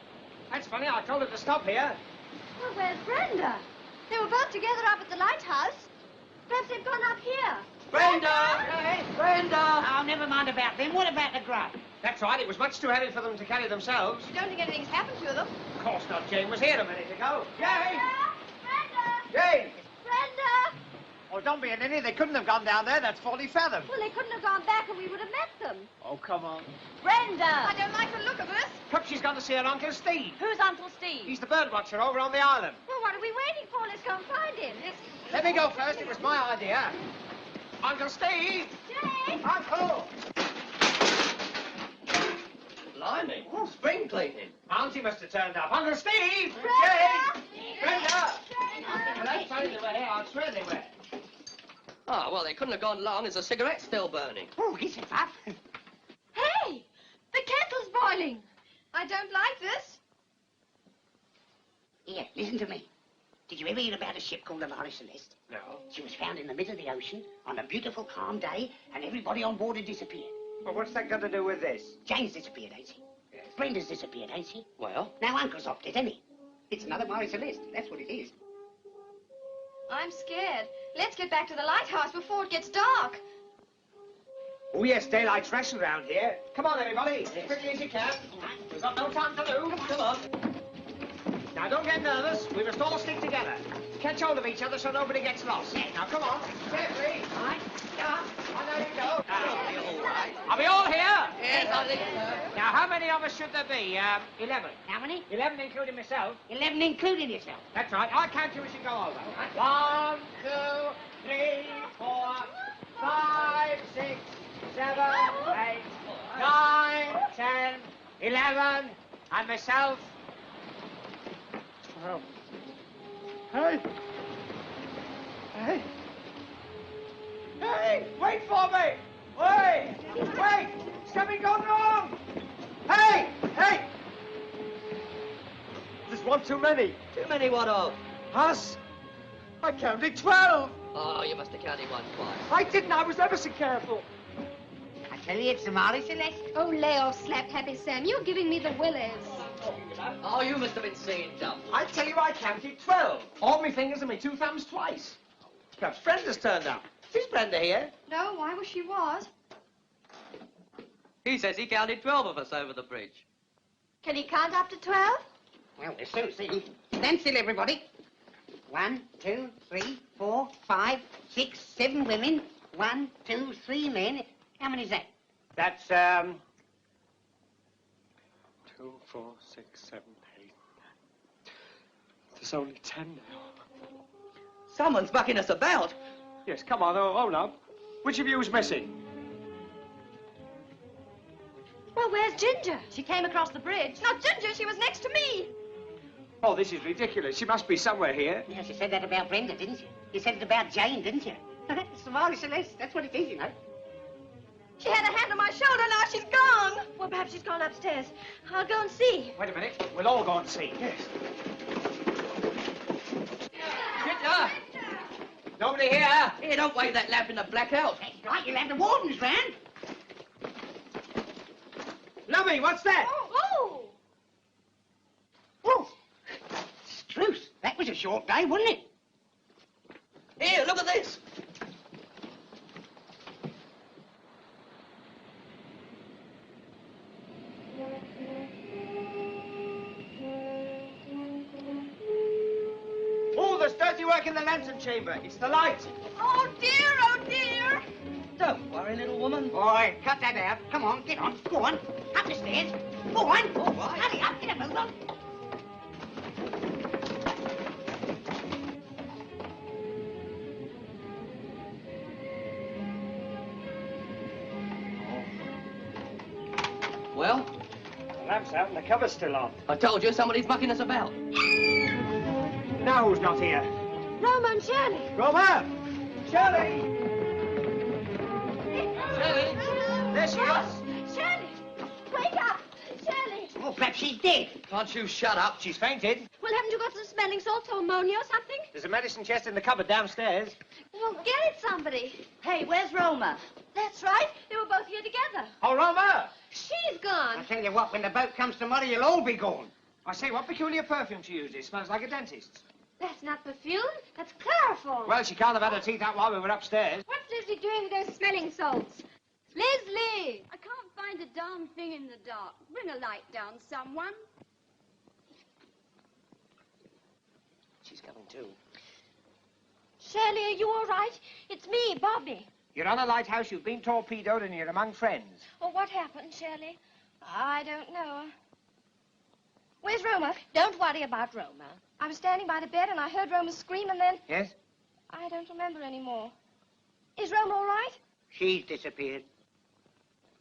That's funny. I told her to stop here. Well, where's Brenda? They were both together up at the lighthouse. Perhaps they've gone up here. Brenda! Hey! Brenda! Oh, never mind about them. What about the grub? That's right. It was much too heavy for them to carry themselves. You don't think anything's happened to them? Of course not. Jane was here a minute ago. Jane! Brenda! Jane! Brenda! Oh, don't be an idiot. They couldn't have gone down there. That's 40 fathoms. Well, they couldn't have gone back and we would have met them. Oh, come on. Brenda! I don't like the look of this. Perhaps she's gone to see her Uncle Steve. Who's Uncle Steve? He's the bird watcher over on the island. Well, what are we waiting for? Let's go and find him. Let me go first. It was my idea. Uncle Steve! Jane! Uncle! Blimey, spring cleaning. Auntie must have turned up. Uncle Steve! Brenda! Jane! Brenda! Well, that's funny they were here. I swear they were. Ah, well, they couldn't have gone long. There's a cigarette still burning. Oh, is it up? Hey! The kettle's boiling. I don't like this. Here, listen to me. Did you ever hear about a ship called the Marie Celeste? No. She was found in the middle of the ocean on a beautiful, calm day, and everybody on board had disappeared. Well, what's that got to do with this? Jane's disappeared, ain't she? Yes. Brenda's disappeared, ain't she? Well? Now Uncle's opted, isn't he? It's another Marie Celeste. That's what it is. I'm scared. Let's get back to the lighthouse before it gets dark. Oh, yes, daylight's rationed round here. Come on, everybody, as quickly as you can. We've got no time to lose. Come on. Now, don't get nervous. We must all stick together. Catch hold of each other so nobody gets lost. Now, come on. Carefully. All right. Yeah. On there you go. All right. Are we all here? Yes, I think so. Now, how many of us should there be? 11. How many? 11 including myself. 11 including yourself. That's right. I'll count you as you go over. 1, 2, 3, 4, 5, 6, 7, 8, 9, 10, 11, and myself. 12. Hey! Hey! Hey! Wait for me! Wait! Wait! Something gone wrong! Hey! Hey! There's one too many. Too many what of? Us? I counted 12. Oh, you must have counted one twice. I didn't. I was ever so careful. I tell you, it's the Marie Celeste. Oh, lay off, slap happy Sam. You're giving me the willies. Oh, you must have been seeing dumb. I tell you, I counted 12. All my fingers and my 2 thumbs twice. Perhaps Brenda's turned up. Is Brenda here? No, I wish she was. He says he counted 12 of us over the bridge. Can he count up to 12? Well, we'll soon see. Stand still, everybody. 1, 2, 3, 4, 5, 6, 7 women. 1, 2, 3 men. How many is that? That's, 2, 4, 6, 7, 8. There's only 10 now. Someone's bucking us about. Yes, come on, hold up. Which of you is missing? Well, where's Ginger? She came across the bridge. Not Ginger, she was next to me. Oh, this is ridiculous. She must be somewhere here. Yes, you said that about Brenda, didn't you? You said it about Jane, didn't you? It's the Marie Celeste. That's what it is, you know. She had a hand on my shoulder, now she's gone. Well, perhaps she's gone upstairs. I'll go and see. Wait a minute. We'll all go and see. Yes. Ginger! Nobody here? Here, don't wave that lamp in the blackout. That's right, you'll have the wardens round. Lummy, what's that? Oh! Oh! Struth, that was a short day, wasn't it? Here, look at this. Oh, there's dirty work in the lantern chamber. It's the light. Oh, dear, oh, dear. Don't worry, little woman. Boy, cut that out. Come on, get on. Go on. Up the stairs. Go on. All right. Hurry up, get a move on. Well, The lamp's out and the cover's still on. I told you somebody's mucking us about. Now who's not here? Roma and Shirley. Roma! Shirley! Shirley? There she is. Shirley, wake up. Shirley. Oh, perhaps she's dead. Can't you shut up? She's fainted. Well, haven't you got some smelling salts or ammonia or something? There's a medicine chest in the cupboard downstairs. Well, get it, somebody. Hey, where's Roma? That's right. They were both here together. Oh, Roma! She's gone. I tell you what, when the boat comes tomorrow, you'll all be gone. I say, what peculiar perfume she uses. Smells like a dentist's. That's not perfume. That's chloroform. Well, she can't have had her teeth out while we were upstairs. What's Leslie doing with those smelling salts? Leslie! I can't find a darn thing in the dark. Bring a light down, someone. She's coming too. Shirley, are you all right? It's me, Bobby. You're on a lighthouse, you've been torpedoed, and you're among friends. Oh, what happened, Shirley? I don't know. Where's Roma? Don't worry about Roma. I was standing by the bed and I heard Roma scream and then... Yes? I don't remember anymore. Is Roma all right? She's disappeared.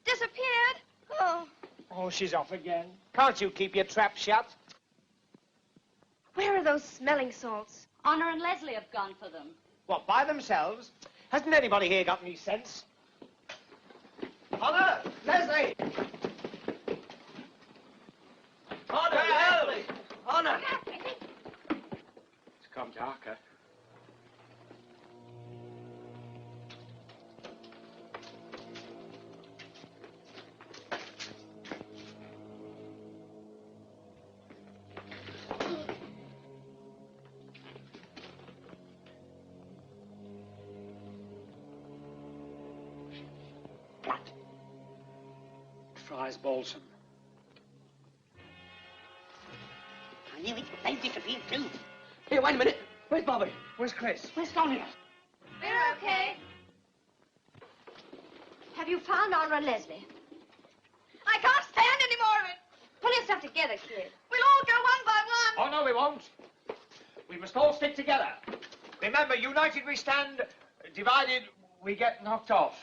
Disappeared? Oh. Oh, she's off again. Can't you keep your trap shut? Where are those smelling salts? Honor and Leslie have gone for them. What, by themselves? Hasn't anybody here got any sense? Honor! Leslie! Honor, Leslie! Honor! darker. Friar's balsam. I knew it. They've disappeared too. Here, wait a minute. Where's Bobby? Where's Chris? Where's Sonia? We're okay. Have you found Honor and Leslie? I can't stand any more of it. Pull yourself together, kid. We'll all go one by one. Oh, no, we won't. We must all stick together. Remember, united we stand, divided we get knocked off.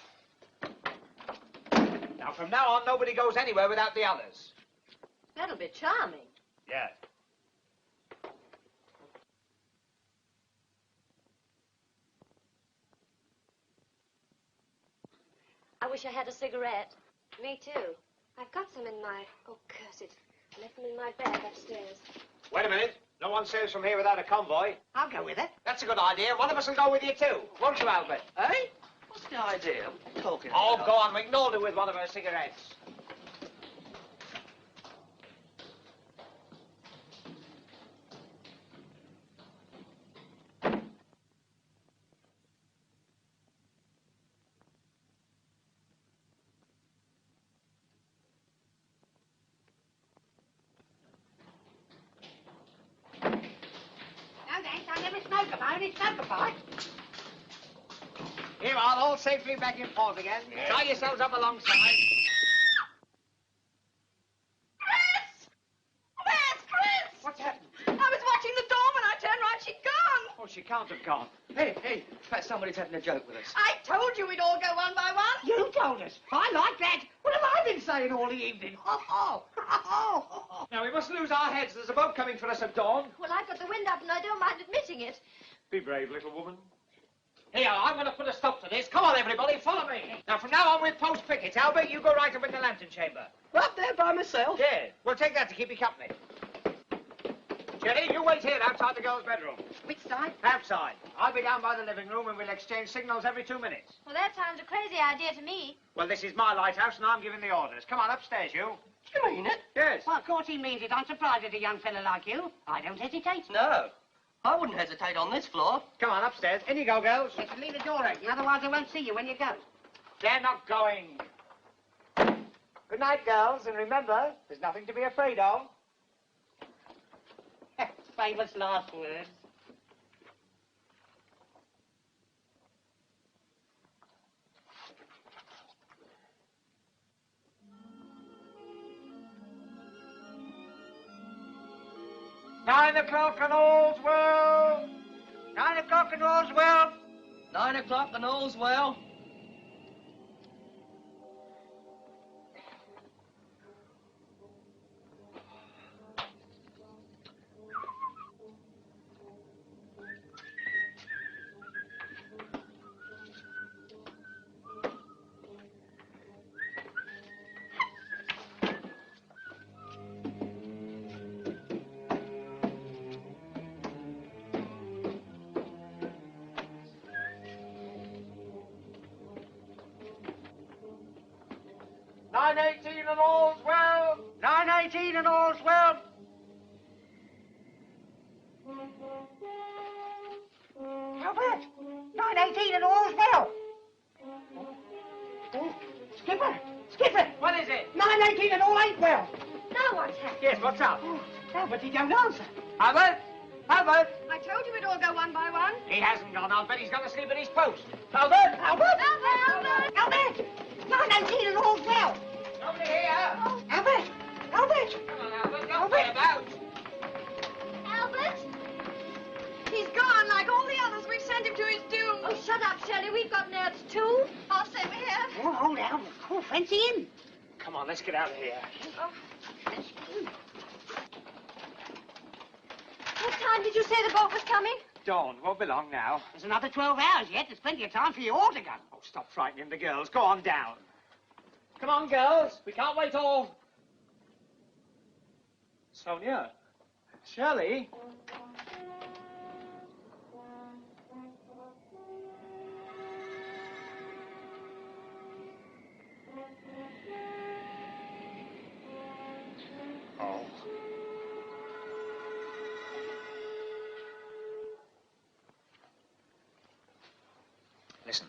Now, from now on, nobody goes anywhere without the others. That'll be charming. Yeah. I wish I had a cigarette. Me too. I've got some in my... Oh, curse it. I left them in my bag upstairs. Wait a minute. No one sails from here without a convoy. I'll go with her. That's a good idea. One of us will go with you, too. Won't you, Albert? Eh? What's the idea? What are you talking Oh, about? go on. We can all do with one of our cigarettes. I never smoke them. I only smoke a pipe. Here, all safely back in port again. Yes. Tie yourselves up alongside. Chris! Where's Chris? What's happened? I was watching the door when I turned round. She'd gone. Oh, she can't have gone. Hey, perhaps somebody's having a joke with us. I told you we'd all go one by one. You told us. I like that. What have I been saying all the evening? Now, we mustn't lose our heads. There's a boat coming for us at dawn. Well, I've got the wind up and I don't mind admitting it. Be brave, little woman. Here, I'm going to put a stop to this. Come on, everybody, follow me. Now, from now on, we'll post pickets. Albert, you go right up in the lantern chamber. Up there by myself? Yeah, we'll take that to keep you company. Jenny, you wait here outside the girls' bedroom. Which side? Outside. I'll be down by the living room and we'll exchange signals every 2 minutes. Well, that sounds a crazy idea to me. Well, this is my lighthouse and I'm giving the orders. Come on, upstairs, you. You mean it? Yes. Well, of course he means it. I'm surprised at a young fella like you. I don't hesitate. No. I wouldn't hesitate on this floor. Come on, upstairs. In you go, girls. You should leave the door open, otherwise I won't see you when you go. They're not going. Good night, girls, and remember, there's nothing to be afraid of. Famous last words. Nine o'clock and all's well. 9 o'clock and all's well. 9 o'clock and all's well. And all's well. 9:18 and all's well. Albert! 9:18 and all's well. Oh, Skipper! Skipper! What is it? 9:18 and all ain't well. Now what's happened? Yes, what's up? Oh, Albert, he don't answer. Albert? Albert? I told you we'd all go one by one. He hasn't gone. I'll bet he's gone to sleep at his post. Albert? Albert! Albert! Albert! 9:18 and all's well. Nobody here. Albert! Albert! Come on, Albert. Don't play about. Albert? He's gone like all the others. We've sent him to his doom. Oh, shut up, Shelley. We've got nerves, too. I'll stay here. Oh, hold Albert. Oh, fancy him. Come on, let's get out of here. Oh. What time did you say the boat was coming? Dawn. Won't be long now. There's another 12 hours yet. There's plenty of time for you all to go. Oh, stop frightening the girls. Go on down. Come on, girls. We can't wait all. Sonia? Shirley? Listen,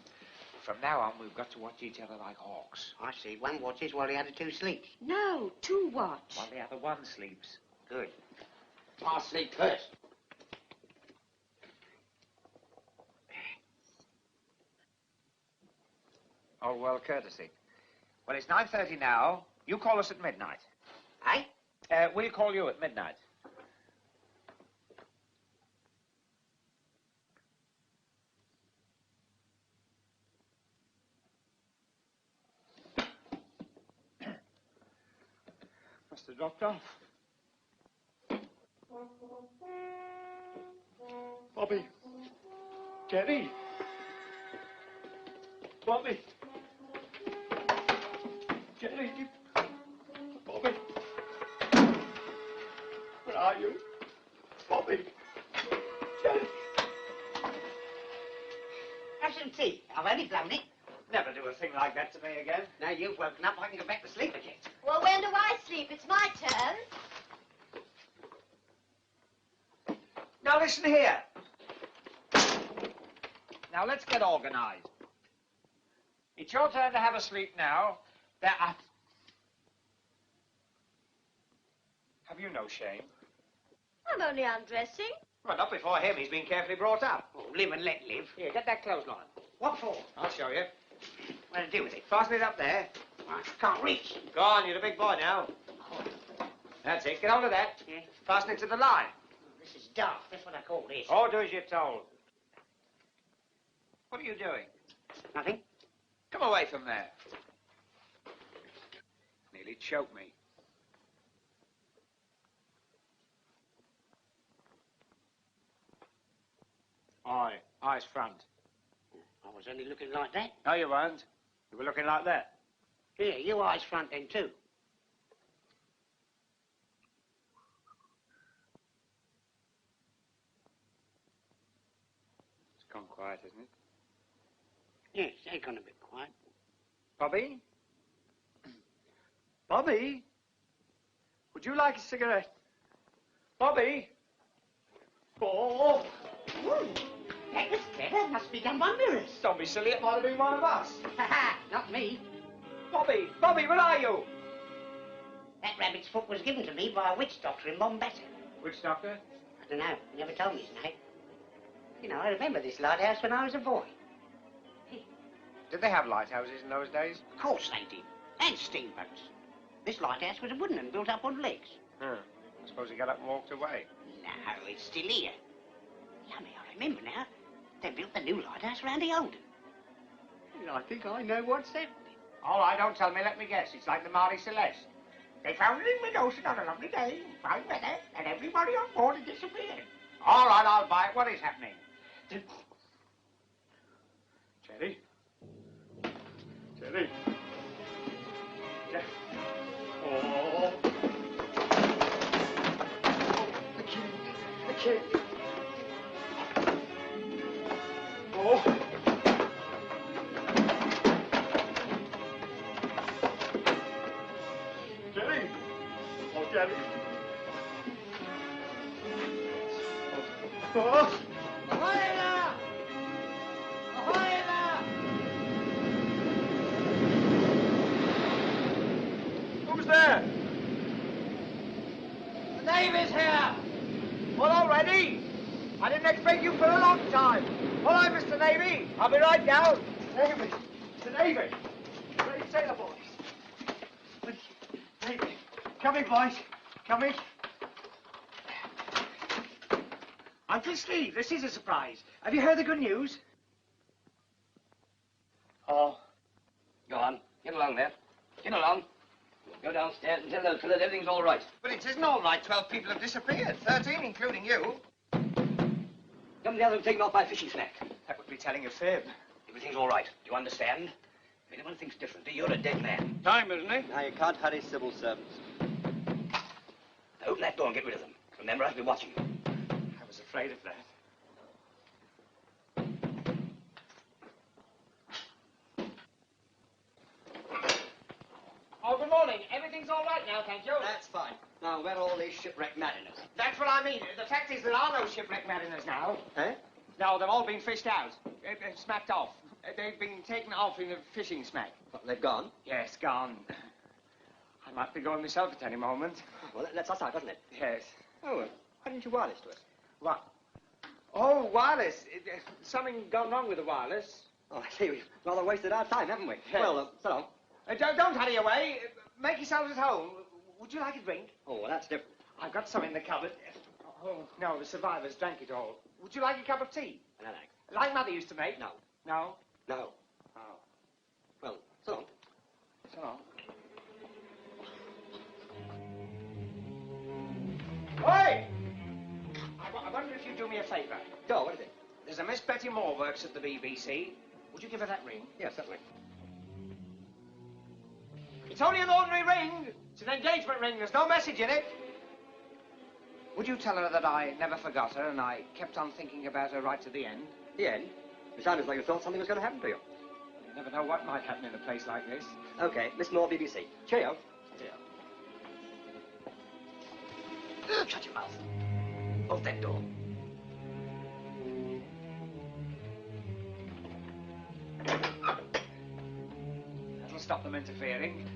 from now on, we've got to watch each other like hawks. I see. One watches while the other two sleeps. No, two watch. While the other one sleeps. Good. I'll sleep first. Oh, well, courtesy. Well, it's 9:30 now. You call us at midnight. Aye? We'll call you at midnight. Must have dropped off. Bobby. Jerry. Bobby. Jerry. Bobby. Where are you? Bobby. Jerry. Have some tea. I've only blown it. Never do a thing like that to me again. Now you've woken up, I can go back to sleep again. Well, when do I sleep? It's my turn. Now listen here. Now let's get organized. It's your turn to have a sleep now. Have you no shame? I'm only undressing. Well, not before him. He's been carefully brought up. Oh, live and let live. Here, get that clothesline. What for? I'll show you. What to do with it? Fasten it up there. I can't reach. Go on, you're a big boy now. That's it. Get hold of that. Yeah. Fasten it to the line. This is daft. That's what I call this. Oh, do as you're told. What are you doing? Nothing. Come away from there. Nearly choked me. Aye. Eyes front. I was only looking like that. No, you weren't. You were looking like that. Here, you eyes front then too. It's gone quiet, isn't it? Yes, they've gone a bit quiet. Bobby? Bobby? Would you like a cigarette? Bobby? Oh! That was clever. Must be done by mirrors. Don't be silly. It might have been one of us. Ha ha! Not me. Bobby! Bobby, where are you? That rabbit's foot was given to me by a witch doctor in Mombasa. Which doctor? I don't know. He never told me his name. You know, I remember this lighthouse when I was a boy. Did they have lighthouses in those days? Of course they did. And steamboats. This lighthouse was a wooden one built up on legs. I suppose he got up and walked away. No, it's still here. Yummy, I remember now. They built the new lighthouse round the old one. I think I know what's happening. All right, don't tell me. Let me guess. It's like the Marie Celeste. They found it in mid-ocean on a lovely day, fine weather, and everybody on board had disappeared. All right, I'll buy it. What is happening? Jerry? Jerry? Oh. The key. The key. Oh. Jerry. Oh, Jerry. Oh. Ahoy there! Ahoy there! Who's there? The Navy's here. Well, already? I didn't expect you for a long time. All right, Mr. Navy. I'll be right down. Navy. The Navy. Great sailor boys. Navy. Coming, boys. Coming. Uncle Steve, this is a surprise. Have you heard the good news? Oh. Go on. Get along there. Get along. Go downstairs and tell those fellas everything's all right. But it isn't all right. 12 people have disappeared. 13, including you. Some of the others have taken off my fishing snack. That would be telling a fib. Everything's all right. Do you understand? If anyone thinks differently, you're a dead man. Time, isn't it? Now, you can't hurry civil servants. Now, open that door and get rid of them. Remember, I'll be watching you. I was afraid of that. Oh, good morning. Everything's all right now, thank you. That's fine. Now, where are all these shipwrecked mariners? That's what I mean. The fact is there are no shipwrecked mariners now. Eh? No, they've all been fished out. Smacked off. They've been taken off in a fishing smack. What, they've gone? Yes, gone. I might be going myself at any moment. Well, that's us out, doesn't it? Yes. Oh, well, why didn't you wireless to us? What? Oh, wireless. Something gone wrong with the wireless. Oh, I see. We've rather wasted our time, haven't we? Yes. Well, so long. Don't hurry away. Make yourselves at home. Would you like a drink? Oh, well, that's different. I've got some in the cupboard. Oh, no, the survivors drank it all. Would you like a cup of tea? No, thanks. Like Mother used to make? No. No? No. Oh. Well, so long. So long. Oi! I wonder if you'd do me a favour. Go, what is it? There's a Miss Betty Moore works at the BBC. Would you give her that ring? Yes, certainly. It's only an ordinary ring. It's an engagement ring. There's no message in it. Would you tell her that I never forgot her and I kept on thinking about her right to the end? The end? It sounded like you thought something was going to happen to you. You never know what might happen in a place like this. Okay, Miss Moore, BBC. Cheerio. Cheerio. Shut your mouth. Bolt that door. That'll stop them interfering.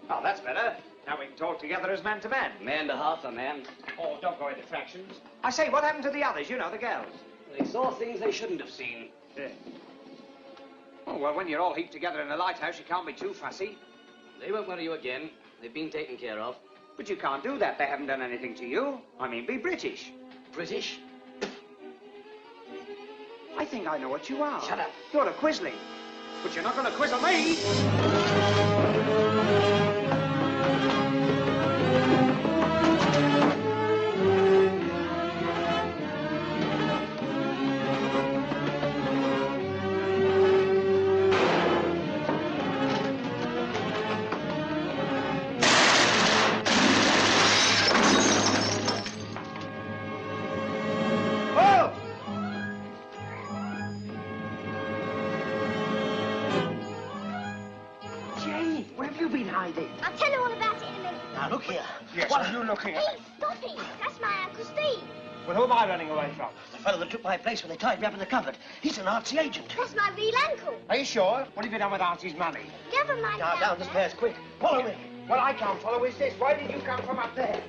Oh, that's better. Now we can talk together as man to man. Man to half a man. Oh, don't go into fractions. I say, what happened to the others? You know, the girls. They saw things they shouldn't have seen. Yeah. Oh, well, when you're all heaped together in a lighthouse, you can't be too fussy. They won't worry you again. They've been taken care of. But you can't do that. They haven't done anything to you. I mean, be British. British? I think I know what you are. Shut up. You're a quisling. But you're not going to quizzle me. I'll tell you all about it in a minute. Now, look here. Yes, what are you looking at? Please, stop it. That's my Uncle Steve. Well, who am I running away from? The fellow that took my place when they tied me up in the cupboard. He's an artsy agent. That's my real uncle. Are you sure? What have you done with Artie's money? Never mind. Now, down the stairs, quick. Follow me. Well, I can't follow. Is this? Why did you come from up there?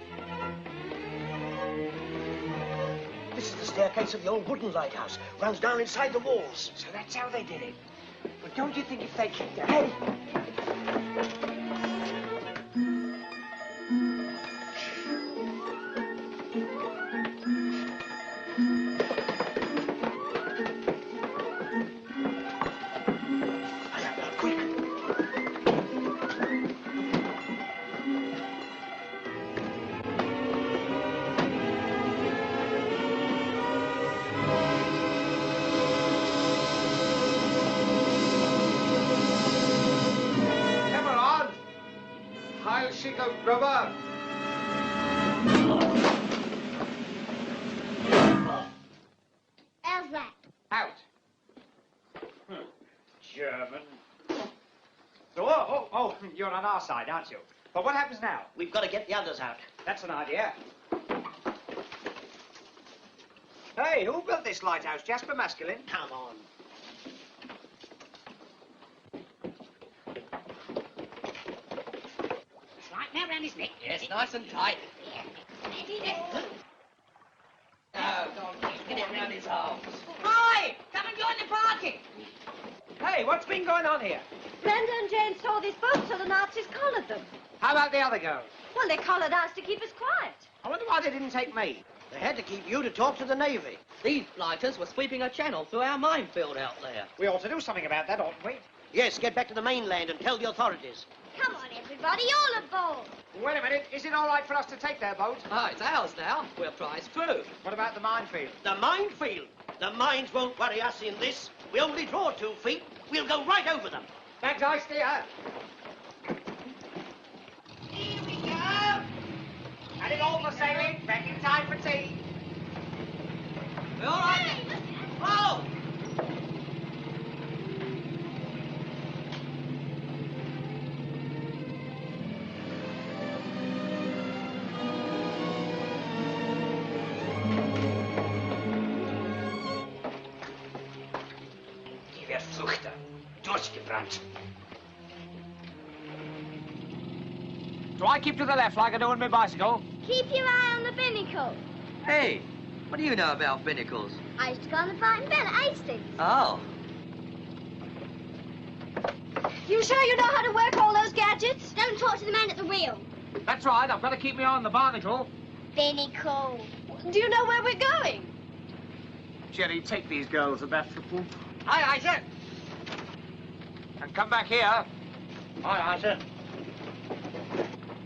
This is the staircase of the old wooden lighthouse. Runs down inside the walls. So that's how they did it. But don't you think if they kicked out... Hey! How's that? Out. German. Oh, you're on our side, aren't you? But what happens now? We've got to get the others out. That's an idea. Hey, who built this lighthouse? Jasper Masculine? Come on. Right now round his neck. Yes, nice and tight. No, don't get it around his arms. Roy, come and join the party. Hey, what's been going on here? Brenda and Jane saw these boats, so the Nazis collared them. How about the other girls? Well, they collared us to keep us quiet. I wonder why they didn't take me. They had to keep you to talk to the Navy. These blighters were sweeping a channel through our minefield out there. We ought to do something about that, oughtn't we? Yes, get back to the mainland and tell the authorities. Come on, everybody, all aboard. Wait a minute. Is it all right for us to take their boat? Ah, it's ours now. We're prize crew. What about the minefield? The minefield? The mines won't worry us in this. We only draw 2 feet. We'll go right over them. Thanks, I steer. Here we go. Had it all for sailing. Back in time for tea. We're all right. Oh! ausgebrannt. Do I keep to the left like I do on my bicycle? Keep your eye on the binnacle. Hey, what do you know about binnacles? I used to go on the Fighting Bell at Hastings. Oh. You sure you know how to work all those gadgets? Don't talk to the man at the wheel. That's right, I've got to keep my eye on the barnacle. Binnacle. Do you know where we're going? Jerry, take these girls to that football. Aye, sir. And come back here. Aye, sir.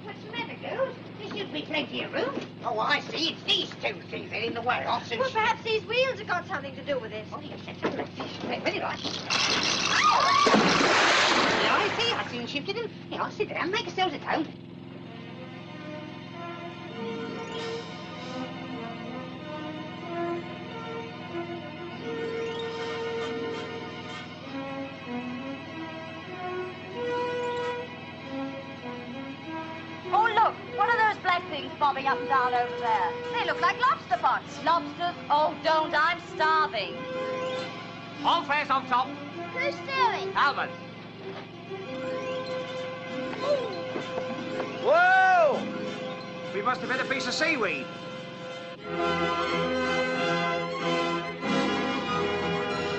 What's the matter, girls? There should be plenty of room. Oh, I see. It's these two things. They're in the way. Well, perhaps these wheels have got something to do with it. Oh, yes, that's right. Very right. Yeah, I see. I've soon shifted them. Yeah, sit down. Make yourselves at home. Oh, look. What are those black things bobbing up and down over there? They look like lobster pots. Lobsters? Oh, don't. I'm starving. All fares on top. Who's steering? Albert. Whoa! We must have hit a piece of seaweed.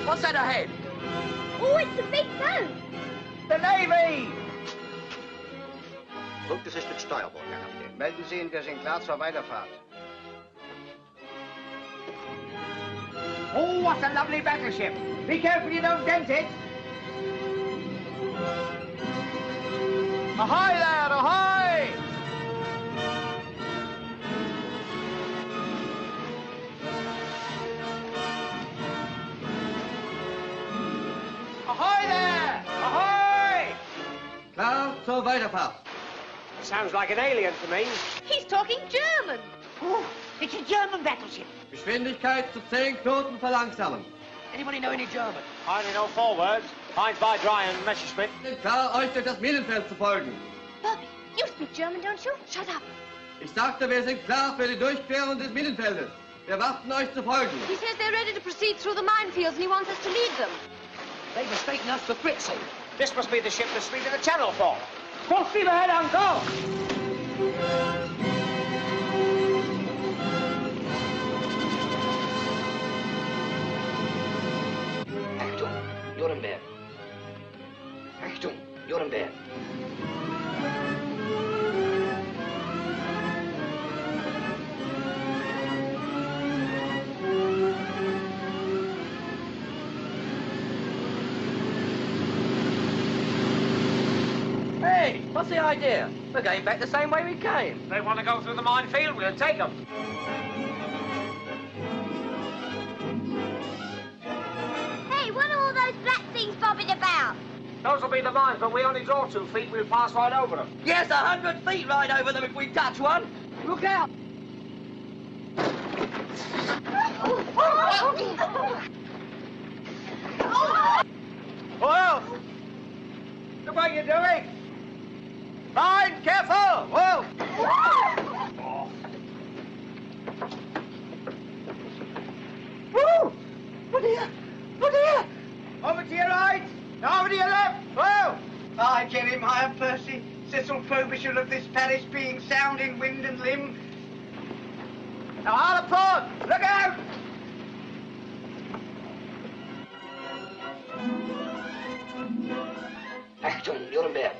What's that ahead? Oh, it's a big boat. The Navy! Punktes ist mit Steuerbord, Herr Kapitän. Melden Sie ihn, wir sind klar zur Weiterfahrt. Oh, what a lovely battleship. Be careful you don't dent it. Ahoy there, ahoy! Ahoy there! Ahoy! Klar zur Weiterfahrt. Sounds like an alien to me. He's talking German. Oh, it's a German battleship. Geschwindigkeit zu 10 Knoten verlangsamen. Anybody know any German? I only know 4 words. Heinz bei Drei and Messerschmitt. Klar, euch durch das Minenfeld zu folgen. Bobby, you speak German, don't you? Shut up. Ich sagte, wir sind klar für die Durchquerung des Minenfeldes. Wir warten, euch zu folgen. He says they're ready to proceed through the minefields and he wants us to lead them. They've mistaken us for Fritzy. This must be the ship that's leaving the channel for. Full steam ahead, Uncle! Achtung, Nuremberg. Achtung, Nuremberg. Hey, what's the idea? We're going back the same way we came. They want to go through the minefield, we'll take them. Hey, what are all those black things bobbing about? Those will be the mines, but we only draw 2 feet, we'll pass right over them. Yes, 100 feet right over them if we touch one. Look out! Whoa! Look what you're doing! Mind, careful! Whoa! Woo! Oh dear! Oh dear! Over to your right! Over to your left! Whoa! I, Jeremiah Percy, Cecil Frobisher of this parish, being sound in wind and limb. Now, all apart! Look out! Achtung, Nuremberg.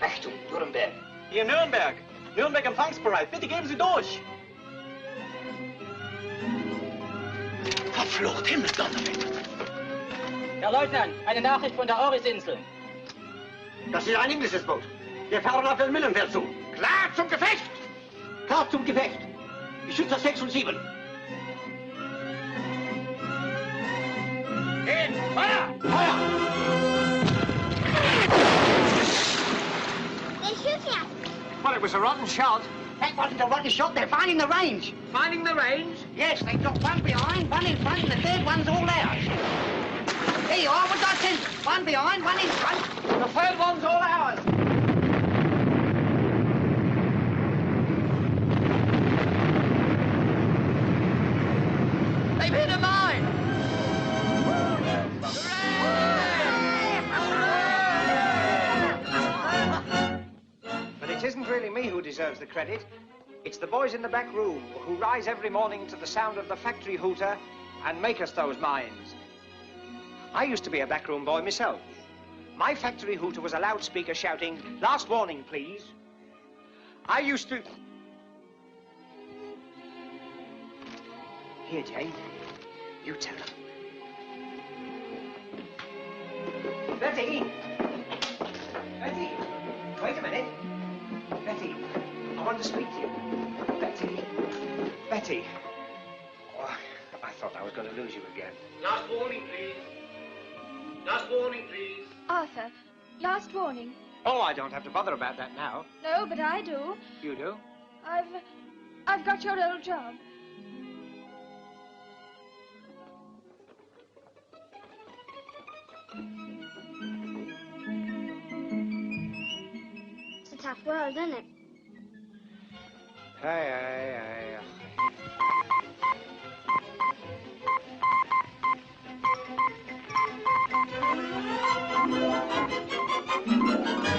Achtung, Nuremberg. Hier Nürnberg. Nürnberg empfangsbereit. Bitte geben Sie durch. Verflucht, Himmelsdonnerwetter. Herr Leutnant, eine Nachricht von der Orisinsel. Das ist ein englisches Boot. Wir fahren auf das Minenfeld zu. Klar zum Gefecht! Klar zum Gefecht. Geschützer 6 und 7. Gehen! Feuer! Feuer! They're shooting at us. Well, it was a rotten shot. That wasn't a rotten shot. They're finding the range. Finding the range? Yes, they've got one behind, one in front, and the third one's all ours. There you are. What did I send? One behind, one in front. The third one's all ours. They've hit a mine! Hooray! deserves the credit. It's the boys in the back room who rise every morning to the sound of the factory hooter and make us those mines. I used to be a backroom boy myself. My factory hooter was a loudspeaker shouting, "Last warning, please." I used to... Here, Jane. You tell them. Betty! Betty! Wait a minute. Betty, I want to speak to you. Betty. Betty. Oh, I thought I was going to lose you again. Last warning, please. Last warning, please. Arthur, last warning. Oh, I don't have to bother about that now. No, but I do. You do? I've got your old job. It's a tough world, isn't it? Aye. Thank you.